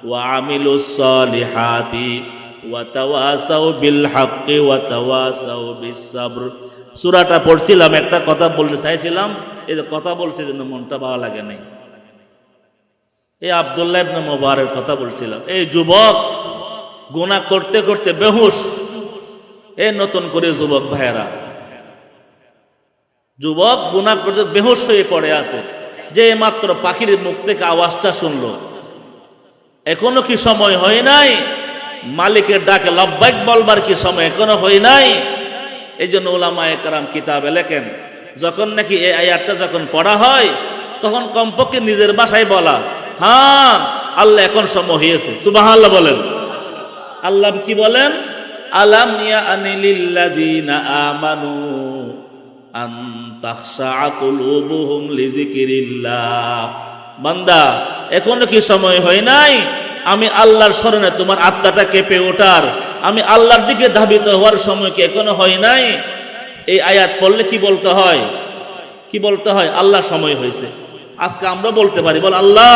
ওয়া আমিলুস সলিহাতি ওয়া তাওয়াসাউ বিল হাক্কি ওয়া তাওয়াসাউ বিস সাবর। সূরাটা পড়ছিলাম, একটা কথা বলতে চাইছিলাম, এই যে কথা বলছি জন্য মনটা ভালো লাগে নাই। এই আব্দুল্লাহ ইবনে মুবারকের কথা বলছিলাম, এই যুবক গুনাহ করতে করতে বেহুশ। এই নতুন করে যুবক ভাইয়েরা, যুবক গুনাহ করতে বেহুশ হয়ে পড়ে আছে, যে মাত্র পাখির মুখ থেকে আওয়াজটা শুনলো, এখনো কি সময় হয় নাই মালিকের ডাকে লব্বাইক বলবার কি সময় এখনো হয় নাই? এই জন্য উলামায়ে কেরাম কিতাবে লেখেন, যখন নাকি এই আয়াতটা যখন পড়া হয় তখন কমপক্ষে নিজের ভাষায় বলা, হ্যাঁ আল্লাহ এখন সময় হয়েছে। সুবহানাল্লাহ বলেন। আল্লাহ কি বলেন? আলাম ইয়ানি লিল্লাযীনা আমানু আন তাখশা কুলুবুহুম লিযিকরিল্লাহ। বান্দা এখনো কি সময় হয় নাই আমি আল্লাহর স্মরণে তোমার আত্মাটা কেঁপে ওঠার, আমি আল্লাহর দিকে ধাবিত হওয়ার সময় কি এখনো হয় নাই? এই আয়াত পড়লে কি বলতে হয়? কি বলতে হয়? আল্লাহ সময় হয়েছে। আজকে আমরা বলতে পারি, বল আল্লাহ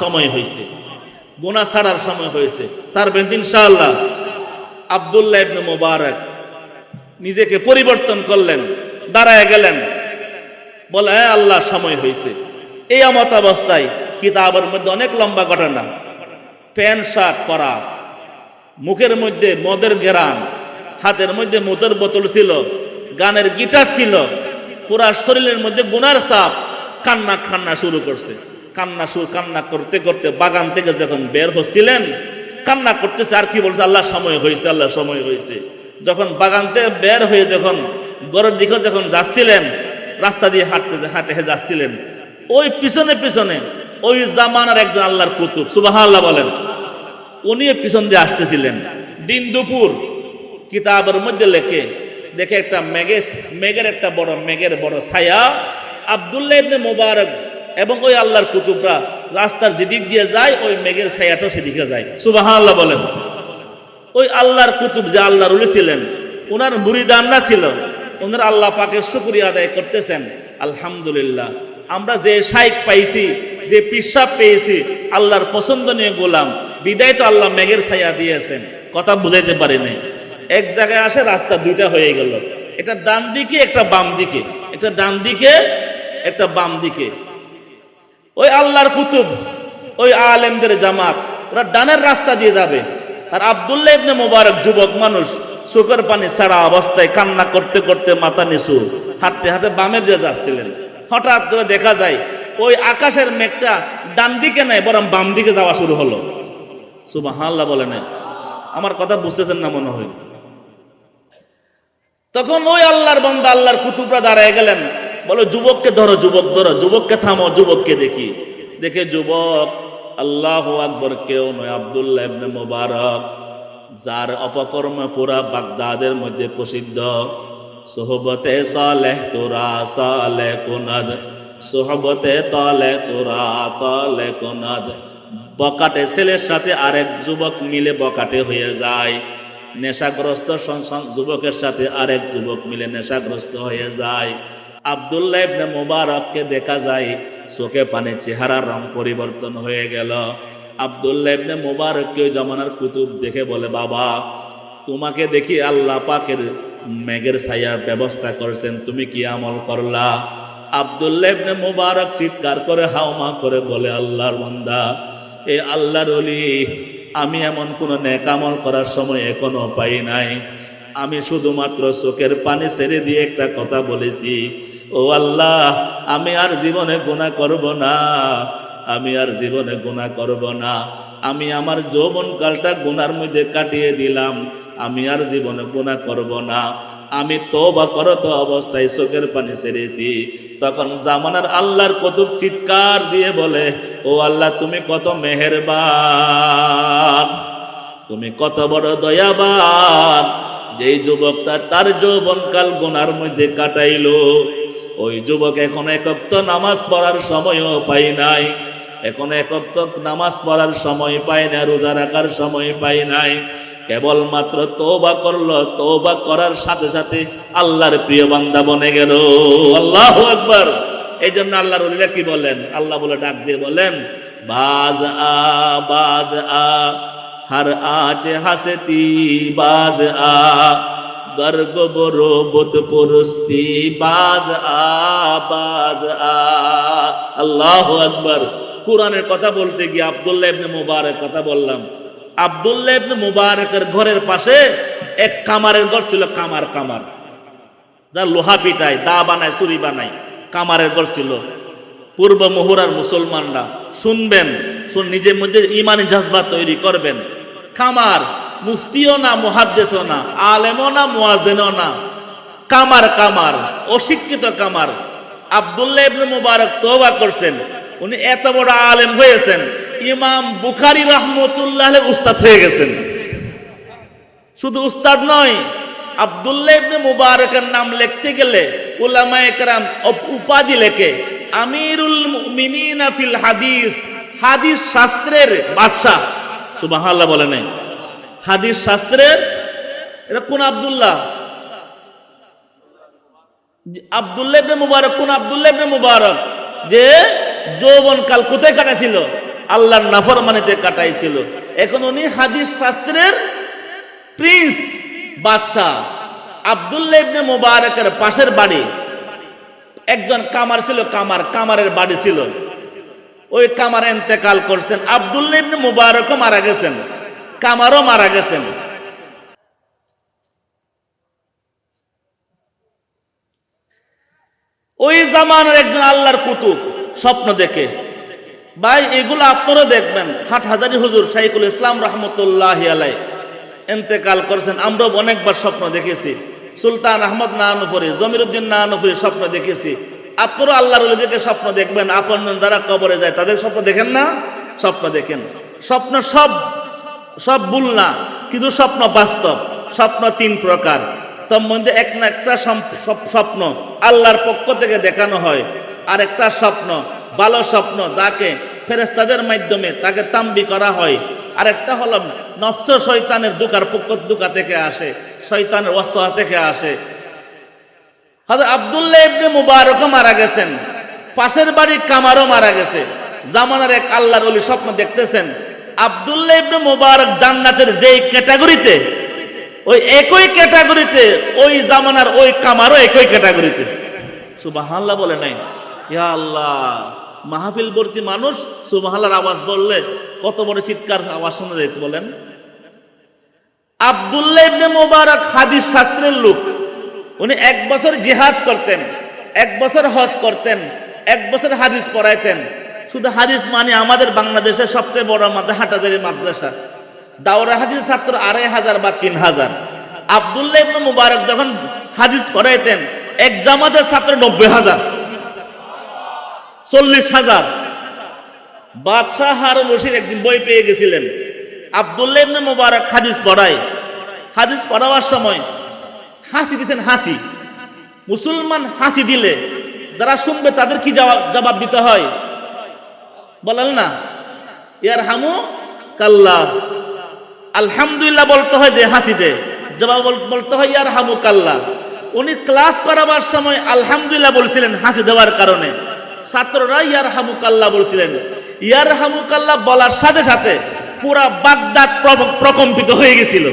সময় হয়েছে, গুনাহ ছাড়ার সময় হয়েছে, ছাড়বেন ইনশাআল্লাহ। আব্দুল্লাহ ইবনে মুবারক নিজেকে পরিবর্তন করলেন, দাঁড়ায় গেলেন, বলে আল্লাহ সময় হয়েছে। এই আমত অবস্থায় কিতাবের মধ্যে অনেক লম্বা ঘটনা, প্যান্ট শার্ট পরা, মুখের মধ্যে মদের ঘেরান, হাতের মধ্যে মদের বোতল ছিল, গানের গিটার ছিল, পুরা শরীরের মধ্যে গুনার ছাপ, কান্না শুরু করছে। কান্না করতে করতে বাগান থেকে যখন বের হচ্ছিলেন কান্না করতেছে, আর কি বলছে? আল্লাহ সময় হয়েছে, আল্লাহ সময় হয়েছে। যখন বাগানতে বের হয়ে যখন গড়ের দিকে যখন যাচ্ছিলেন, রাস্তা দিয়ে হাঁটে যাচ্ছিলেন, ওই পিছনে পিছনে ওই জামানার একজন আল্লাহর কুতুব, সুবহানাল্লাহ বলেন, উনিও পিছন দিয়ে আসতেছিলেন। দিন দুপুর কিতাবের মধ্যে লেখে দেখে একটা মেঘের একটা মেঘের বড় ছায়া আব্দুল্লাহ ইবনে মুবারক এবং ওই আল্লাহর কুতুবরা রাস্তার যেদিক দিয়ে যায় ওই মেঘের ছায়াটাও সেদিকে যায়, সুবহানাল্লাহ বলেন। ওই আল্লাহর কুতুব যে আল্লাহর ওলি ছিলেন, ওনার মুরিদানরা ছিল, ওনার আল্লাহ পাকের শুকরিয়া আদায় করতেছেন, আলহামদুলিল্লাহ আমরা যে শাইখ পাইছি, যে পিসাব পেয়েছি, আল্লাহর পছন্দনীয় গোলাম, বিদায় তো আল্লাহ মেঘের ছায়া দিয়েছেন। কথা বুঝাইতে পারি নাই। এক জায়গায় আসে রাস্তা দুইটা হয়ে গেল, একটা ডান দিকে একটা বাম দিকে, একটা ডান দিকে একটা বাম দিকে। ওই আল্লাহর কুতুব, ওই আলেমদের জামাত, ওরা ডানের রাস্তা দিয়ে যাবে, আর আব্দুল্লাহ ইবনে মুবারক যুবক মানুষ চোখের পানি ছাড়া অবস্থায় কান্না করতে করতে মাথা নিচু হাঁটতে হাঁটতে বামের দিয়ে যাচ্ছিলেন। হঠাৎ করে দেখা যায় ওই আকাশের মেঘটা ডান দিকে নাই, বরং বাম দিকে যাওয়া শুরু হলো। সুবহানাল্লাহ বলে না, আমার কথা বুঝতেছেন না মনে হয়। তখন ওই আল্লাহর বান্দা আল্লাহর কুতুবরা দাঁড়ায় গেলেন, বলো যুবককে ধরো, যুবক ধরো, যুবককে থামো, যুবককে দেখি। দেখে যুবক আল্লাহু আকবার কেউ নয়, আব্দুল্লাহ ইবনে মুবারক, যার অপকর্মে পুরা বাগদাদের মধ্যে প্রসিদ্ধ। সোহবতে সালেহ তোরা সালেহ কুনাদ, সোহবতে তালে তোরা তালে কুনাদ। বকাটে ছেলের সাথে আরেক যুবক মিলে বকাটে হয়ে যায়, নেশাগ্রস্ত যুবকের সাথে আরেক যুবক মিলে নেশাগ্রস্ত হয়ে যায়। আব্দুল্লাহ ইবনে মুবারককে দেখা যায় চোখে পানি, চেহারার রং পরিবর্তন হয়ে গেল। আব্দুল্লাহ ইবনে মুবারককে ওই জামানার কুতুব দেখে বলে, বাবা তোমাকে দেখি আল্লাহ পাকের মেঘের ছায়ার ব্যবস্থা করেছেন, তুমি কি আমল করলা? আব্দুল্লাহ ইবনে মুবারক চিৎকার করে হাওমা করে বলে, আল্লাহর বান্দা, এ আল্লাহর ওলি, আমি এমন কোন নেক আমল করার সময় এখনো পাই নাই। আমি শুধুমাত্র চোখের পানি ছেড়ে দিয়ে একটা কথা বলেছি, ও আল্লাহ আমি আর জীবনে গুনাহ করব না, আমি আর জীবনে গুনাহ করব না। আমি আমার যৌবনকালটা গুনার মধ্যে কাটিয়ে দিলাম, আমি আর জীবনে গুনাহ করব না। আমি তওবা করত অবস্থায় চোখের পানি ছেড়েছি। তখন জামানার আল্লাহর কুতুব চিৎকার দিয়ে বলে, ও আল্লাহ তুমি কত মেহেরবান, তুমি কত বড় দয়াবান। যেই যুবকটা তার যৌবনকাল গুনার মধ্যে কাটাইলো, ওই যুবক এখন এক ওয়াক্ত নামাজ পড়ার সময়ও পাই নাই, এখন এক ওয়াক্ত নামাজ পড়ার সময় পায় না, রোজা রাখার সময় পায় নাই। কেবলমাত্র তওবা করলো, তওবা করার সাথে সাথে আল্লাহর প্রিয় বান্দা বনে গেল। আল্লাহু আকবার। এই জন্য আল্লাহর ওলিরা কি বলেন? আল্লাহ বলে ডাক দিয়ে বলেন, বাজ আ हर आज हसती बाज आ गर्ग बरो बुत पुरुस्ती बाज आ আল্লাহু আকবার। কুরআনের কথা বলতে গিয়ে আব্দুল্লাহ ইবনে মুবারক কথা বললাম। আব্দুল্লাহ ইবনে মুবারকের ঘরের পাশে এক কামারের ঘর ছিল, কামার যা লোহা পিটায়, দা বানায়, চুরি বানায়, কামারের ঘর ছিল। পূর্ব মুহুরার মুসলমানরা শুনবেন, নিজের মধ্যে ইমানি জজবা তৈরি করবেন। কামার মুফতিও না, মুহাদ্দিসও না, আলেমও না, মুয়াজ্জিনও না, কামার অশিক্ষিত কামার। আব্দুল্লাহ ইবনে মুবারক তওবা করছেন, উনি এত বড় আলেম হয়েছেন, ইমাম বুখারী রাহমাতুল্লাহ আলাইহি উস্তাদ হয়ে গেছেন। শুধু উস্তাদ নয়, আব্দুল্লাহ ইবনে মুবারকের নাম লিখতে গেলে উলামায়ে কেরাম উপাধি লেখে আমিরুল মুমিনিনা ফিল হাদিস, হাদিস শাস্ত্রের বাদশা। সুবহানাল্লাহ বলে নাই, হাদিস শাস্ত্রের। এটা কোন আব্দুল্লাহ? আব্দুল্লাহ ইবনে মুবারক। কোন আব্দুল্লাহ ইবনে মুবারক যে যৌবন কাল কোথায় কাটাইছিল? আল্লাহর নাফরমানিতে কাটাইছিল। এখন উনি হাদিস শাস্ত্রের প্রিন্স, বাদশাহ। আব্দুল্লাহ ইবনে মুবারকের পাশের বাড়ি একজন কামার ছিল, কামারের বাড়ি ছিল। ওই কামার ইন্তেকাল করছেন, আব্দুল্লাহ ইবনে মুবারকও মারা গেছেন, কামারও মারা গেছেন। ওই জামানার একজন আল্লাহর কুতুব স্বপ্ন দেখে, ভাই এগুলো আপনারা দেখবেন, হাটহাজারী হুজুর শাইখুল ইসলাম রাহমাতুল্লাহি আলাইহি ইন্তেকাল করেছেন। আমরাও অনেকবার স্বপ্ন দেখেছি, সুলতান আহমদ নানুপুরি, জমিরুদ্দিন নানুপুরি স্বপ্ন দেখেছি। আপনারও আল্লাহর ওলি দেখে স্বপ্ন দেখবেন। আপনজন যারা কবরে যায় তাদের স্বপ্ন দেখেন না? স্বপ্ন দেখেন। স্বপ্ন সব ভুল না, কিন্তু স্বপ্ন বাস্তব। স্বপ্ন তিন প্রকার, তার মধ্যে একটা স্বপ্ন আল্লাহর পক্ষ থেকে দেখানো হয়, আর একটা স্বপ্ন ভালো স্বপ্ন, যাকে ফেরেশতাদের মাধ্যমে তাকে তাম্বি করা হয়। আর একটা হলো নফস শয়তানের দুকা থেকে আসে, শয়তানের ওয়াসওয়াসা থেকে আসে। হযরত আব্দুল্লাহ ইবনে মুবারকও মারা গেছেন, পাশের বাড়ি কামারও মারা গেছে। জামানার এক আল্লাহর ওলি স্বপ্ন দেখতেছেন আব্দুল্লাহ ইবনে মুবারক জান্নাতের যেই ক্যাটাগরিতে, ওই একই ক্যাটাগরিতে ওই জামানার ওই কামারও একই ক্যাটাগরিতে। সুবহানাল্লাহ বলে নাই? ইয়া আল্লাহ, মাহফিল ভর্তি মানুষ সুবহানাল্লাহর আওয়াজ বললে কত বড় চিৎকার আওয়াজ শোনা যেত বলেন। আব্দুল্লাহ ইবনে মুবারক হাদিস শাস্ত্রের লোক। উনি 1 বছর জিহাদ করতেন, 1 বছর হজ করতেন, 1 বছর হাদিস পড়াইতেন। শুধু হাদিস মানে আমাদের বাংলাদেশের সবচেয়ে বড় মাদ্রাসা হাটাজারি মাদ্রাসা, দাওরা হাদিস ছাত্র 2500 বা 3000। আব্দুল্লাহ ইবনে মুবারক যখন হাদিস পড়াইতেন এক জামাতের ছাত্র 90,000, 40,000। বাদশাহ হারুন রশিদ একদিন বই পেয়ে গেছিলেন, আব্দুল্লাহ ইবনে মুবারক হাদিস পড়ায়। হাদিস পড়াবার সময় হাসি দিচ্ছেন, হাসি। মুসলমান হাসি দিলে যারা শুনবে তাদের কি জবাব দিতে হয় বলেন না? ইয়ারহামু কাল্লাহ, আলহামদুলিল্লাহ বলতে হয় যে হাসিতে, জবাব বলতে হয় ইয়ারহামু কাল্লাহ। উনি ক্লাস করাবার সময় আলহামদুলিল্লাহ বলছিলেন হাসি দেওয়ার কারণে, ছাত্ররা ইয়ারহামু কাল্লাহ বলছিলেন। ইয়ারহামু কাল্লাহ বলার সাথে সাথে পুরা বাগদাদ প্রকম্পিত হয়ে গেছিল।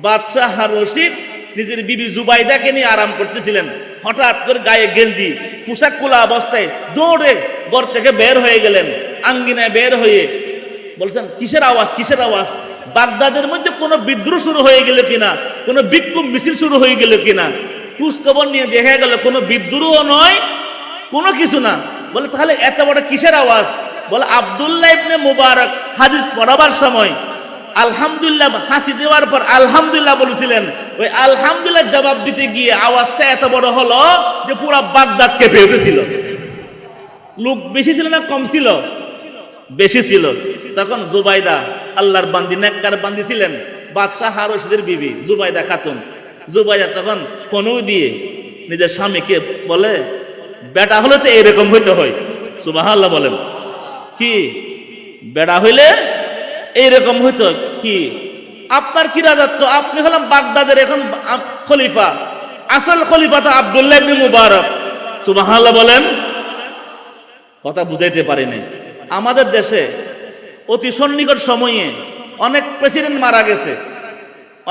বাদশাহ হারুন রশিদ নিজের বিবি জুবাইদাকে নিয়ে আরাম করতেছিলেন, হঠাৎ করে গায়ে গেঞ্জি, পোশাক খোলা অবস্থায় দৌড়ে ঘর থেকে বের হয়ে গেলেন। আঙ্গিনায় বের হয়ে বলছেন কিসের আওয়াজ, কিসের আওয়াজ? বাগদাদের মধ্যে কোনো বিদ্রোহ শুরু হয়ে গেল কিনা, কোনো বিক্ষোভ মিছিল শুরু হয়ে গেল কিনা। খোঁজ খবর নিয়ে দেখা গেল কোনো বিদ্রোহ নয়, কোনো কিছু না। বলে তাহলে এত বড় কিসের আওয়াজ? বলে আব্দুল্লাহ ইবনে মুবারক হাদিস পড়াবার সময় আলহামদুলিল্লাহ হাসি দেওয়ার পর আলহামদুলিল্লাহ বলেছিলেন। ওই আলহামদুলিল্লাহ জবাব দিতে গিয়ে আওয়াজটা এত বড় হলো যে পুরা বাগদাদ কেঁপে উঠেছিল। লোক বেশি ছিল না কম ছিল? বেশি ছিল। তখন জুবাইদা, আল্লাহর বান্দি, নেককার বান্দি ছিলেন, বাদশাহ হারুন রশিদের বিবি জুবাইদা খাতুন। জুবাইদা তখন কনু দিয়ে নিজের স্বামীকে বলে, বেটা হলে তো এরকম হইতে হয়। সুবহানাল্লাহ বলেন। কি বেটা হইলে এইরকম হইতো? কি আপনার কি রাজত্ব? আপনি হলাম বাগদাদের এখন খলিফা, আসল খলিফা তো আব্দুল্লাহ ইবনে মুবারক। সুবহানাল্লাহ বলেন। কথা বুঝাইতে পারি নাই। আমাদের দেশে অতি সন্নিকট সময়ে অনেক প্রেসিডেন্ট মারা গেছে,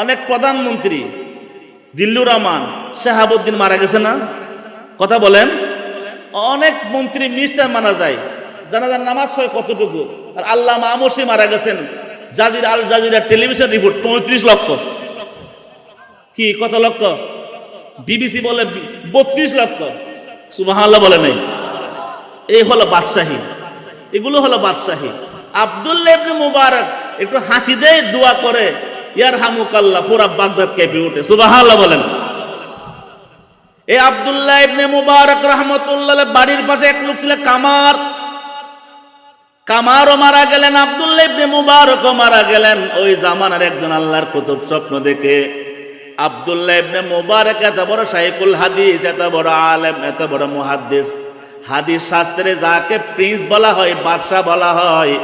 অনেক প্রধানমন্ত্রী, জিল্লুর রহমান, শাহাবুদ্দিন মারা গেছে না? কথা বলেন। অনেক মন্ত্রী মিনিস্টার মারা যায়, জানাজার নামাজ হয় কতটুকু। আর আল্লামা আমসি মারা গেছেন, আল জাজিরা টেলিভিশন রিপোর্ট 35 লক্ষ। কি কত লক্ষ? বিবিসি বলে 32 লক্ষ। সুবহানাল্লাহ বলে নাই। এই হলো বাদশাহী, এগুলো হলো বাদশাহী। আব্দুল্লাহ ইবনে মুবারক একটু হাসি দেয়, দোয়া করে, ইয়ারহামুকাল্লাহ, পুরা বাগদাদ কেঁপে ওঠে। সুবহানাল্লাহ বলেন। এই আব্দুল্লাহ ইবনে মুবারক রাহমাতুল্লাহ বাড়ির পাশে এক লোক ছিল কামার। কামারও মারা গেলেন, আব্দুল্লাহ ইবনে মুবারকও মারা গেলেন। ওই জামানার একজন আল্লাহর কুতুব স্বপ্ন দেখে আব্দুল্লাহ ইবনে মুবারক এত বড় শাইখুল হাদিস, এত বড় আলেম, এত বড় মুহাদ্দিস, হাদিস শাস্ত্রে যাকে প্রিন্স বলা হয়, বাদশা বলা হয়,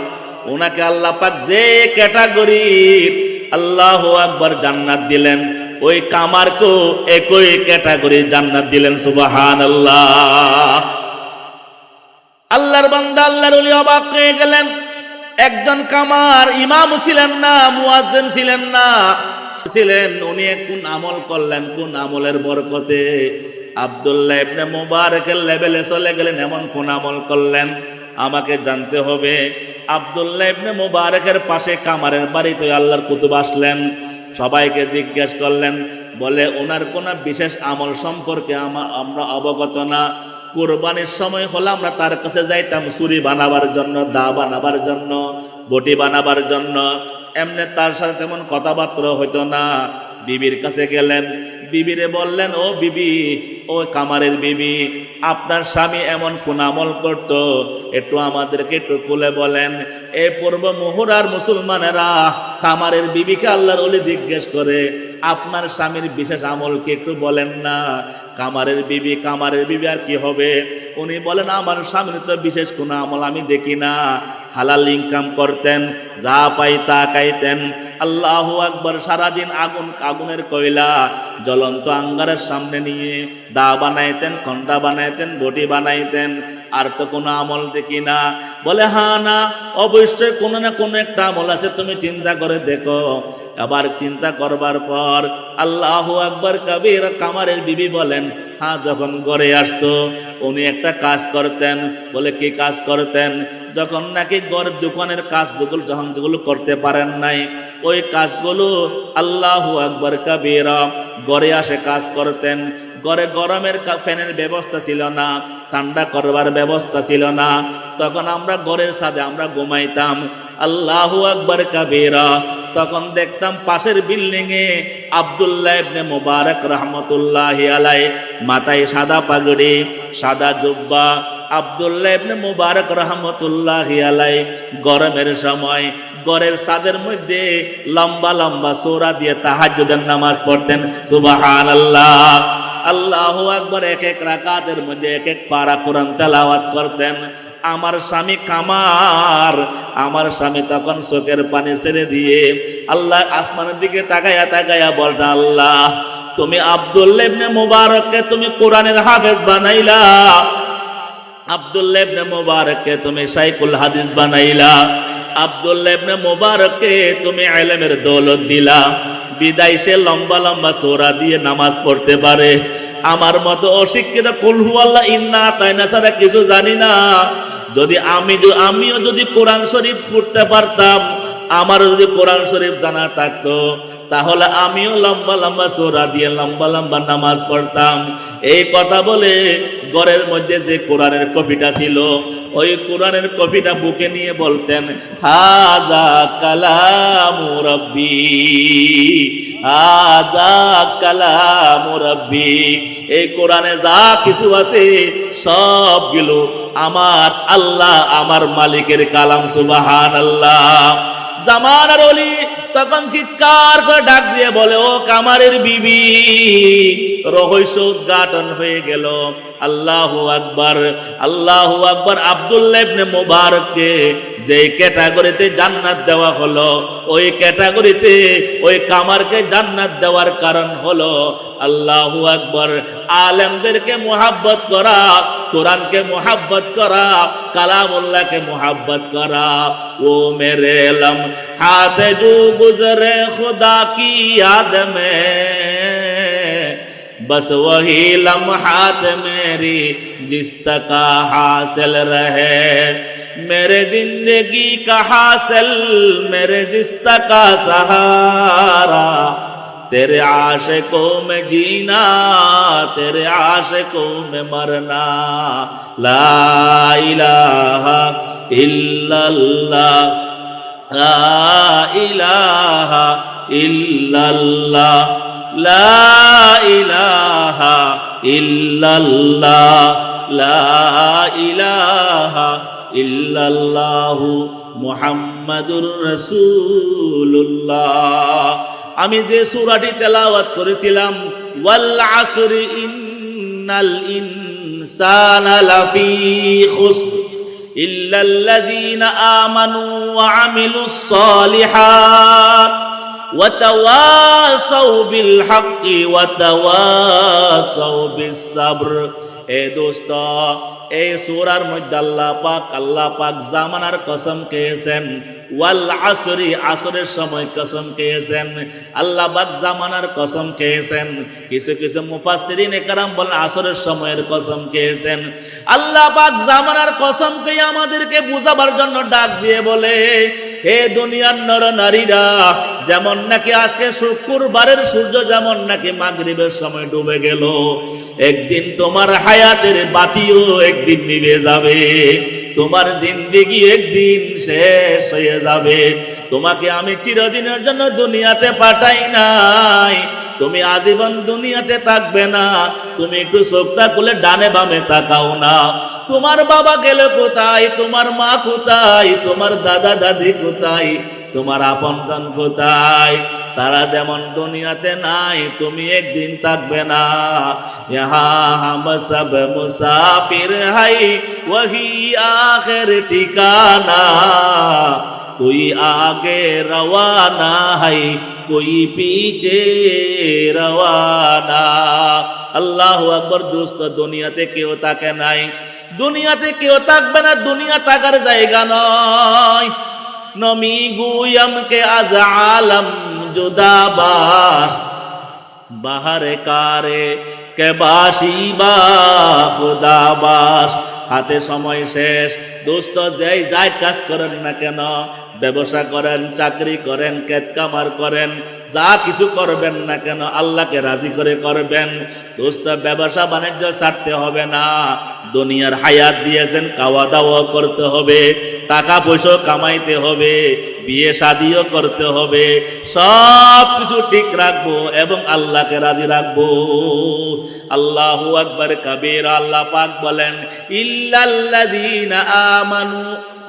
ওনাকে আল্লাহ পাক যে ক্যাটাগরির আল্লাহু আকবার জান্নাত দিলেন, ওই কামারকেও একই ক্যাটাগরি জান্নাত দিলেন। সুবহানাল্লাহ। আল্লাহর বান্দা, আল্লাহর ওলি অবাক হয়ে গেলেন। একজন কামার, ইমাম ছিলেন না, মুয়াজ্জিন ছিলেন না, ছিলেন উনি কোন আমল করলেন, কোন আমলের বরকতে আব্দুল্লাহ ইবনে মুবারকের লেভেলে চলে গেলেন, এমন কোন আমল করলেন আমাকে জানতে হবে। আব্দুল্লাহ ইবনে মুবারকের পাশে কামারের বাড়িতে আল্লাহর কুতুব আসলেন, সবাইকে জিজ্ঞেস করলেন, বলে ওনার কোন বিশেষ আমল সম্পর্কে আমরা অবগত না। কুরবানির সময় হলে আমরা তার কাছে যাইতাম চুরি বানাবার জন্য, দা বানাবার জন্য, বটি বানাবার জন্য। এমনি তার সাথে তেমন কথাবার্তা হইতো না। বিবির কাছে গেলেন, বিবিরে বললেন, ও বিবি, ও কামারের বিবি, আপনার স্বামী এমন কোন আমল করত, একটু আমাদেরকে একটু খুলে বলেন। এই পূর্ব মুহুরার মুসলমানেরা কামারের বিবিকে আল্লাহর ওলি জিজ্ঞেস করে, আপনার স্বামীর বিশেষ আমল কি একটু বলেন না। কামারের বিবি আর কি হবে, উনি বলেন, আমার স্বামীর তো বিশেষ কোনো আমল আমি দেখি না। হালাল ইনকাম করতেন, যা পাই তা খাইতেন। আল্লাহু আকবার। সারাদিন আগুনের কয়লা জ্বলন্ত আঙ্গারের সামনে নিয়ে দা বানাইতেন, খন্ডা বানাইতেন, বটি বানাইতেন, আর তো কোনো আমল দেখি না। বলে, হ্যাঁ না, অবশ্যই কোনো না কোনো একটা আমল আছে, তুমি চিন্তা করে দেখো। আবার চিন্তা করবার পর আল্লাহু আকবার কবির কামারের বিবি বলেন, হ্যাঁ, যখন ঘরে আসতো উনি একটা কাজ করতেন। বলে, কি কাজ করতেন? যখন নাকি ঘরের দোকানের কাজ যেগুলো করতে পারেন নাই, ওই কাজগুলো আল্লাহু আকবার কবিরা ঘরে আসে কাজ করতেন। ঘরে গরমের ফ্যানের ব্যবস্থা ছিল না, ঠান্ডা করবার ব্যবস্থা ছিল না। তখন আমরা ঘরের ছাদে আমরা ঘুমাইতাম। আল্লাহু আকবার কবিরা। তখন দেখতাম পাশের বিল্ডিং এ আব্দুল্লাহ ইবনে মুবারক রহমতুল্লাহি আলাইহি, মাথায় সাদা পাগড়ি, সাদা জুব্বা। আব্দুল্লাহ ইবনে মুবারক রহমতুল্লাহি আলাইহি গরমের সময় ঘরের ছাদের মধ্যে লম্বা লম্বা সূরা দিয়ে তাহাজ্জুদের নামাজ পড়তেন। সুবহানাল্লাহ, আল্লাহু আকবার। এক এক রাকাতের মধ্যে এক এক পারা কোরআন তেলাওয়াত করতেন। আমার স্বামী কামার, আমার স্বামী তখন চোখের পানি ছেড়ে দিয়ে আল্লাহ আসমানের দিকে তাকায়া বলতেন, আল্লাহ, তুমি আব্দুল্লাহ ইবনে মুবারককে তুমি কোরআনের হাফেজ বানাইলা, আব্দুল্লাহ ইবনে মুবারককে তুমি শাইখুল হাদিস বানাইলা, আব্দুল্লাহ ইবনে মুবারককে তুমি ইলমের দৌলত দিলা। বিদায় সে লম্বা লম্বা সূরা দিয়ে নামাজ পড়তে পারে। আমার মতো অশিক্ষিত কুল হুয়াল্লাহ ইন্না আতাইনা ছাড়া কিছু জানি না। যদি আমিও যদি কোরআন শরীফ পড়তে পারতাম, আমারও যদি কোরআন শরীফ জানা থাকতো, তাহলে আমিও লম্বা লম্বা সূরা দিয়ে লম্বা লম্বা নামাজ পড়তাম। এই কথা বলে ঘরের মধ্যে যে কোরআনের কপিটা ছিল, ওই কোরআনের কপিটা বুকে নিয়ে বলতেন, হাযা কালামু রাব্বি, হাযা কালামু রাব্বি। এই কোরআনে যা কিছু আছে সবগুলো আমার আল্লাহ, আমার মালিকের কালাম। সুবহানাল্লাহ। জামানার ওলি তখন চিৎকার করে ডাক দিয়ে বলে, ও কামারের বিবি, রহস্য উদ্ঘাটন হয়ে গেল। আল্লাহু আকবার, আল্লাহু আকবার। আব্দুল্লাহ ইবনে মুবারককে যে ক্যাটাগরিতে জান্নাত দেওয়া হলো, ওই ক্যাটাগরিতে ওই কামারকে জান্নাত দেওয়ার কারণ হলো আল্লাহু আকবার, আলেমদেরকে মুহাব্বত করা, কোরআনকে মুহাব্বত করা, কালামুল্লাহকে মুহাব্বত করা। ও মেরে লম হাতে জু गुजरे खुदा की याद में, बस वही लम्हात मेरी जिस तक हासिल रहे, मेरे जिंदगी का हासिल मेरे जिस तक सहारा, तेरे आशिकों में जीना तेरे आशिकों में मरना, ला इलाहा इल्लल्लाह, ला इलाहा इल्लल्लाह, ला इलाहा इल्लल्लाह, ला इलाहा इल्लल्लाह, মুহাম্মাদুর রাসূলুল্লাহ। আমি যে সূরাটি তেলাওয়াত করেছিলাম, ওয়াল আসরি ইন্নাল ইনসানা লাফি খুসর ইল্লাল্লাযীনা আমানু ওয়া আমিলুস সালিহাত ওয়া তাওয়াসাউ বিল হাক্কি ওয়া তাওয়াসাউ বিস সাবর। এ দোস্ত, এই সূরার মধ্যে আল্লাহ পাক জামানার কসম খেয়েছেন। ওয়াল আসরি, আসরের সময় কসম খেয়েছেন। আল্লাহ পাক জামানার কসম খেয়েছেন। কিছু কিছু মুফাসসিরিন একরাম বলেন আসরের সময়ের কসম খেয়েছেন। আল্লাহ পাক জামানার কসম খেয়ে আমাদেরকে বুঝাবার জন্য ডাক দিয়ে বলে, হে দুনিয়ার নর নারীরা, যেমন নাকি আজকে শুক্রবারের সূর্য যেমন নাকি মাগরিবের সময় ডুবে গেল, একদিন তোমার হায়াতের বাতিও একদিন নিভে যাবে। তোমার জিন্দেগি একদিন শেষ হয়ে যাবে। তোমাকে আমি চিরদিনের জন্য দুনিয়াতে পাঠাই নাই, তুমি আজীবন দুনিয়াতে থাকবে না। তুমি একটু চোখটা খুলে ডানে বামে তাকাও না। তোমার বাবা গেল কোথায়, তোমার মা কোথায়, তোমার দাদা দাদি কোথায়, তোমার আপনজন কোথায়? তারা যেমন দুনিয়াতে নাই, তুমি একদিন থাকবে না। ইহা হাম সব মুসাফির হাই ওহি আখির ঠিকানা, कोई आगे रवाना है कोई पीछे रवाना। আল্লাহু আকবার। দোস্ত, দুনিয়াতে কেউ থাকে নাই, দুনিয়াতে কেউ থাকবে না, দুনিয়া থাকার জায়গা নয়। নমি গুয়াম কে আজ আলম জুদাবাস বাহারে কারে কে বাসি বা খুদাবাস। হাতে সময় শেষ। দোস্ত, যেই যাই কাজ করেন না কেন, ব্যবসা করেন, চাকরি করেন, ক্ষেত কামার করেন, যা কিছু করবেন না কেন আল্লাহকে রাজি করে করবেন। দোস্ত, ব্যবসা বাণিজ্য ছাড়তে হবে না। দুনিয়ার হায়াত দিয়েছেন, খাওয়া দাওয়া করতে হবে, টাকা পয়সা কামাইতে হবে, বিয়ে শাদিও করতে হবে, সব কিছু ঠিক রাখবো এবং আল্লাহকে রাজি রাখবো। আল্লাহু আকবার কাবীর। আল্লাহ পাক বলেন, ইল্লাল্লাযীনা আমানু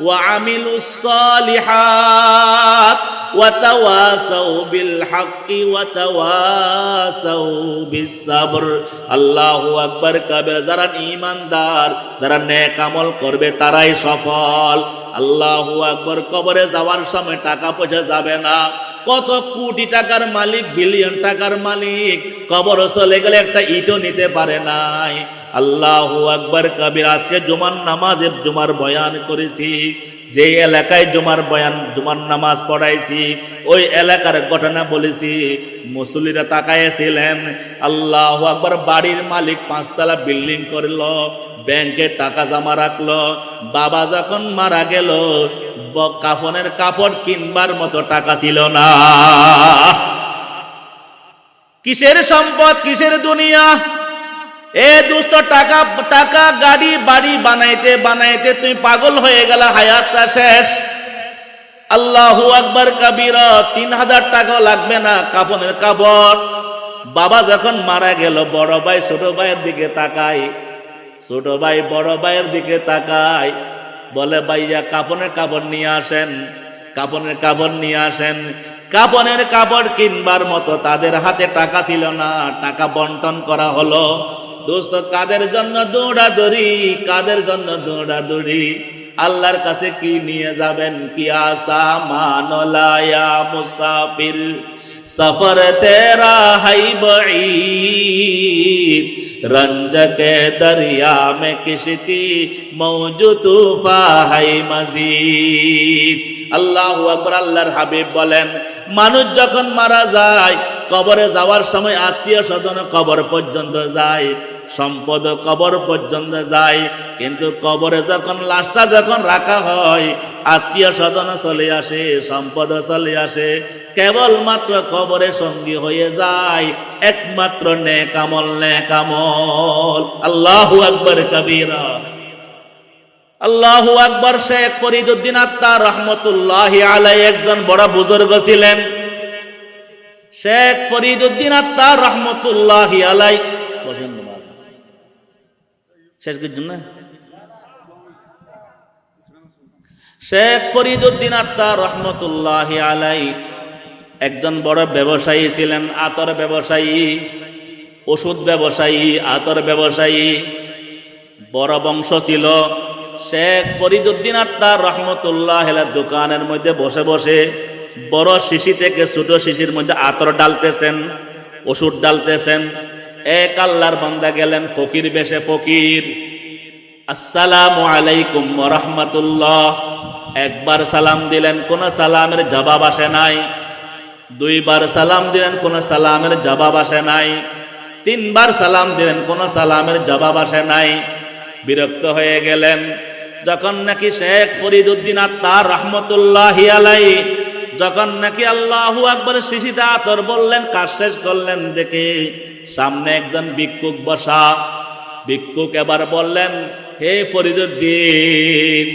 ওয়া আমিলুস সালিহাত ওয়া তাওয়াসাউ বিল হাক্কি ওয়া তাওয়াসাউ বিস সাবর। আল্লাহু আকবার কাবীর। যারা ঈমানদার, যারা নেক আমল করবে তারাই সফল। আল্লাহু আকবার। কবরে যাওয়ার সময় টাকা পয়সা যাবে না। কত কোটি টাকার মালিক, বিলিয়ন টাকার মালিক, কবর চলে গেলে একটা ইটও নিতে পারে নাই। আল্লাহু আকবার কাবীর। আজকে জুমার নামাজে জুমার বয়ান করেছি, যে এলাকায় জুমার নামাজ পড়াইছি ওই এলাকার ঘটনা বলেছি। মুসল্লিরা তাকাইছিলেন। আল্লাহু আকবার। বাড়ির মালিক 5 তলা বিল্ডিং করলো, ব্যাংকে টাকা জমা রাখলো। বাবা যখন মারা গেল, কাফনের কাপড় কিনবার মতো টাকা ছিল না। কিসের সম্পদ, কিসের দুনিয়া? এ দুষ্ট, টাকা টাকা গাড়ি বাড়ি বানাইতে বানাইতে তুমি পাগল হয়ে গেল, হায়াতটা শেষ। আল্লাহু আকবার কাবীরা। 3000 টাকাও লাগবে না কাফনের কাপড়। বাবা যখন মারা গেল, বড় ভাই ছোট ভাইয়ের দিকে তাকায়, ছোট ভাই বড় ভাইয়ের দিকে তাকায়, বলে, ভাইয়া কাফনের কাপড় নিয়ে আসেন, কাফনের কাপড় নিয়ে আসেন। কাফনের কাপড় কিনবার মতো তাদের হাতে টাকা ছিল না, টাকা বন্টন করা হলো। দোস্ত, কাদের জন্য দৌড়াদৌড়ি, কাদের জন্য দৌড়াদৌড়ি? আল্লাহর কাছে কি নিয়ে যাবেন? কি আসা মানলায়া মুসাফির সফর তেরা হাই বঈদ, रंज के दरिया में किश्ती मौजू तूफा है मजीद। আল্লাহু আকবার। আল্লাহর হাবিব বলেন, মানুষ যখন মারা যায়, কবরে যাওয়ার সময় আত্মীয় স্বজন কবর পর্যন্ত যায়, সম্পদ কবর পর্যন্ত যায়, কিন্তু কবরে যখন লাশটা যখন রাখা হয়, আত্মীয় স্বজন চলে আসে, সম্পদ চলে আসে, কেবলমাত্র কবরে সঙ্গী হয়ে যায় একমাত্র নেক আমল, নেক আমল। আল্লাহু আকবার কবীরা। আল্লাহু আকবার। শেখ ফরিদউদ্দিন আত্তার রহমতুল্লাহি আলাইহি একজন বড় বুজুর্গ ছিলেন। শেখ ফরিদউদ্দিন আত্তার রহমতুল্লাহি আলাইহি শেখ ফরিদউদ্দিন আত্তার রহমতুল্লাহি আলাইহি একজন বড় ব্যবসায়ী ছিলেন, আতর ব্যবসায়ী, ওষুধ ব্যবসায়ী, আতর ব্যবসায়ী, বড় বংশ ছিল। শেখ ফরিদউদ্দিন আত্তার রহমতুল্লাহ আলাইহি দোকানের মধ্যে বসে বসে বড় শিশি থেকে ছোট শিশির মধ্যে আতর ডালতেছেন, ওষুধ ডালতেছেন। এক আল্লাহর বান্দা গেলেন ফকির বেশে। ফকির, আসসালামু আলাইকুম ওয়া রাহমাতুল্লাহ। একবার সালাম দিলেন, কোন সালামের জবাব আসে নাই। 2 বার সালাম দিলেন, কোন সালামের জবাব আসে নাই। 3 বার সালাম দিলেন, কোন সালামের জবাব আসে নাই। বিরক্ত হয়ে গেলেন। যখন নাকি শেখ ফরিদউদ্দিন আত্তার রহমতুল্লাহি আলাইহি যখন নাকি আল্লাহু আকবার শিশিতে আতর বললেন, কাজ শেষ করলেন, দেখে সামনে একজন ভিক্ষুক বসা। ভিক্ষুক এবার বললেন, হে ফরিদুদ্দিন,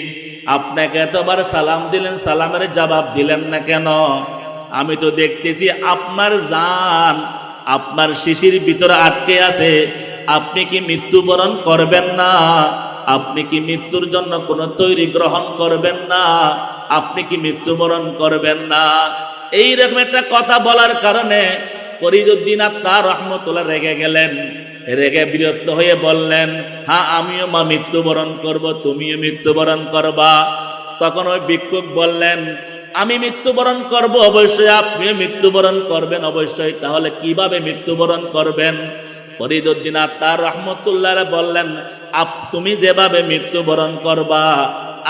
আপনাকে এতবার সালাম দিলেন, সালামের জবাব দিলেন না কেন? আমি তো দেখতেছি আপনার জান আপনার শিশির ভিতরে আটকে আছে। আপনি কি মৃত্যুবরণ করবেন না? আপনি কি মৃত্যুর জন্য কোনো তৈরি গ্রহণ করবেন না? আপনি কি মৃত্যুবরণ করবেন না? এইরকম একটা কথা বলার কারণে ফরিদুদ্দিন আত্মার রহমতুল্লাহ রেগে গেলেন। রেগে বিরক্ত হয়ে বললেন, হ্যাঁ আমিও মা মৃত্যুবরণ করব, তুমিও মৃত্যুবরণ করবা। তখন ওই ভিক্ষুক বললেন, আমি মৃত্যুবরণ করব অবশ্যই, আপনিও মৃত্যুবরণ করবেন অবশ্যই, তাহলে কিভাবে মৃত্যুবরণ করবেন? ফরিদুদ্দিন আত্মার রহমতুল্লাহ বললেন, তুমি যেভাবে মৃত্যুবরণ করবা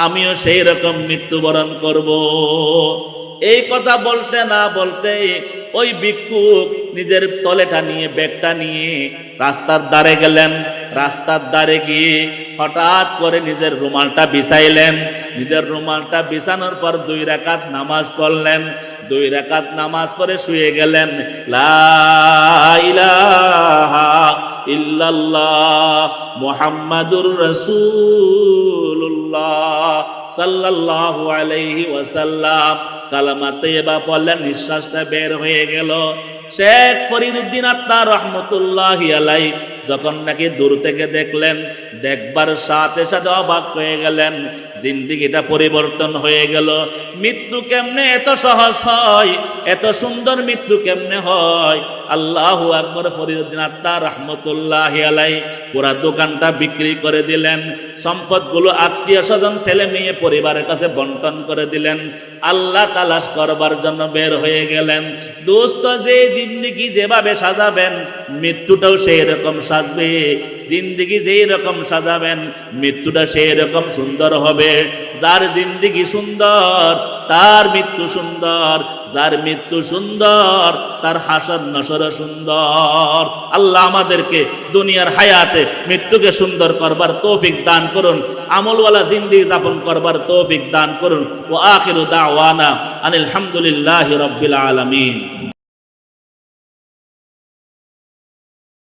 আমিও সেই রকম মৃত্যুবরণ করব। এই কথা বলতে না বলতে ওই ভিক্ষুক নিজের তলেটা নিয়ে, ব্যাগটা নিয়ে রাস্তার ধারে গেলেন। রাস্তার ধারে গিয়ে হঠাৎ করে নিজের রুমালটা বিছাইলেন। নিজের রুমালটা বিছানোর পর 2 রাকাত নামাজ পড়লেন। 2 রাকাত নামাজ পড়ে শুয়ে গেলেন। লা ইলাহা ইল্লাল্লাহ মুহাম্মাদুর রাসূলুল্লাহ সাল্লাল্লাহু আলাইহি ওয়াসাল্লাম কালেমা তাইয়্যিবা পড়লেন। নিঃশ্বাসটা বের হয়ে গেল। শেখ ফরিদুদ্দিন আত্মার রহমতুল্লাহি আলাইহি যখন নাকি দূর থেকে দেখলেন, দেখবার সাথে সাথে অবাক হয়ে গেলেন। জিন্দেগিটা পরিবর্তন হয়ে গেল। মৃত্যু কেমনে এত সহজ হয়, এত সুন্দর মৃত্যু কেমনে হয়? আল্লাহু আকবার। ফরিদুদ্দিন আত্মার রহমতুল্লাহি আলাইহি পুরা দোকানটা বিক্রি করে দিলেন। সম্পদগুলো আত্মীয় স্বজন, ছেলে মেয়ে, পরিবারের কাছে বন্টন করে দিলেন। আল্লাহ তালাশ করবার জন্য বের হয়ে গেলেন। দোস্ত, যে জিন্দেগি যেভাবে সাজাবেন মৃত্যুটাও সেই রকম সাজবে। জিন্দেগি যেই রকম সাজাবেন মৃত্যুটা সেই রকম সুন্দর হবে। যার জিন্দেগি সুন্দর তার মৃত্যু সুন্দর, যার মৃত্যু সুন্দর তার হাসর নসর সুন্দর। আল্লাহ আমাদেরকে দুনিয়ার হায়াতে মৃত্যুকে সুন্দর করবার তৌফিক দান করুন, আমলওয়ালা জিন্দেগি যাপন করবার তৌফিক দান করুন। ওয়া আখিরু দাওয়ানা আনিল হামদুলিল্লাহি রাব্বিল আলামিন।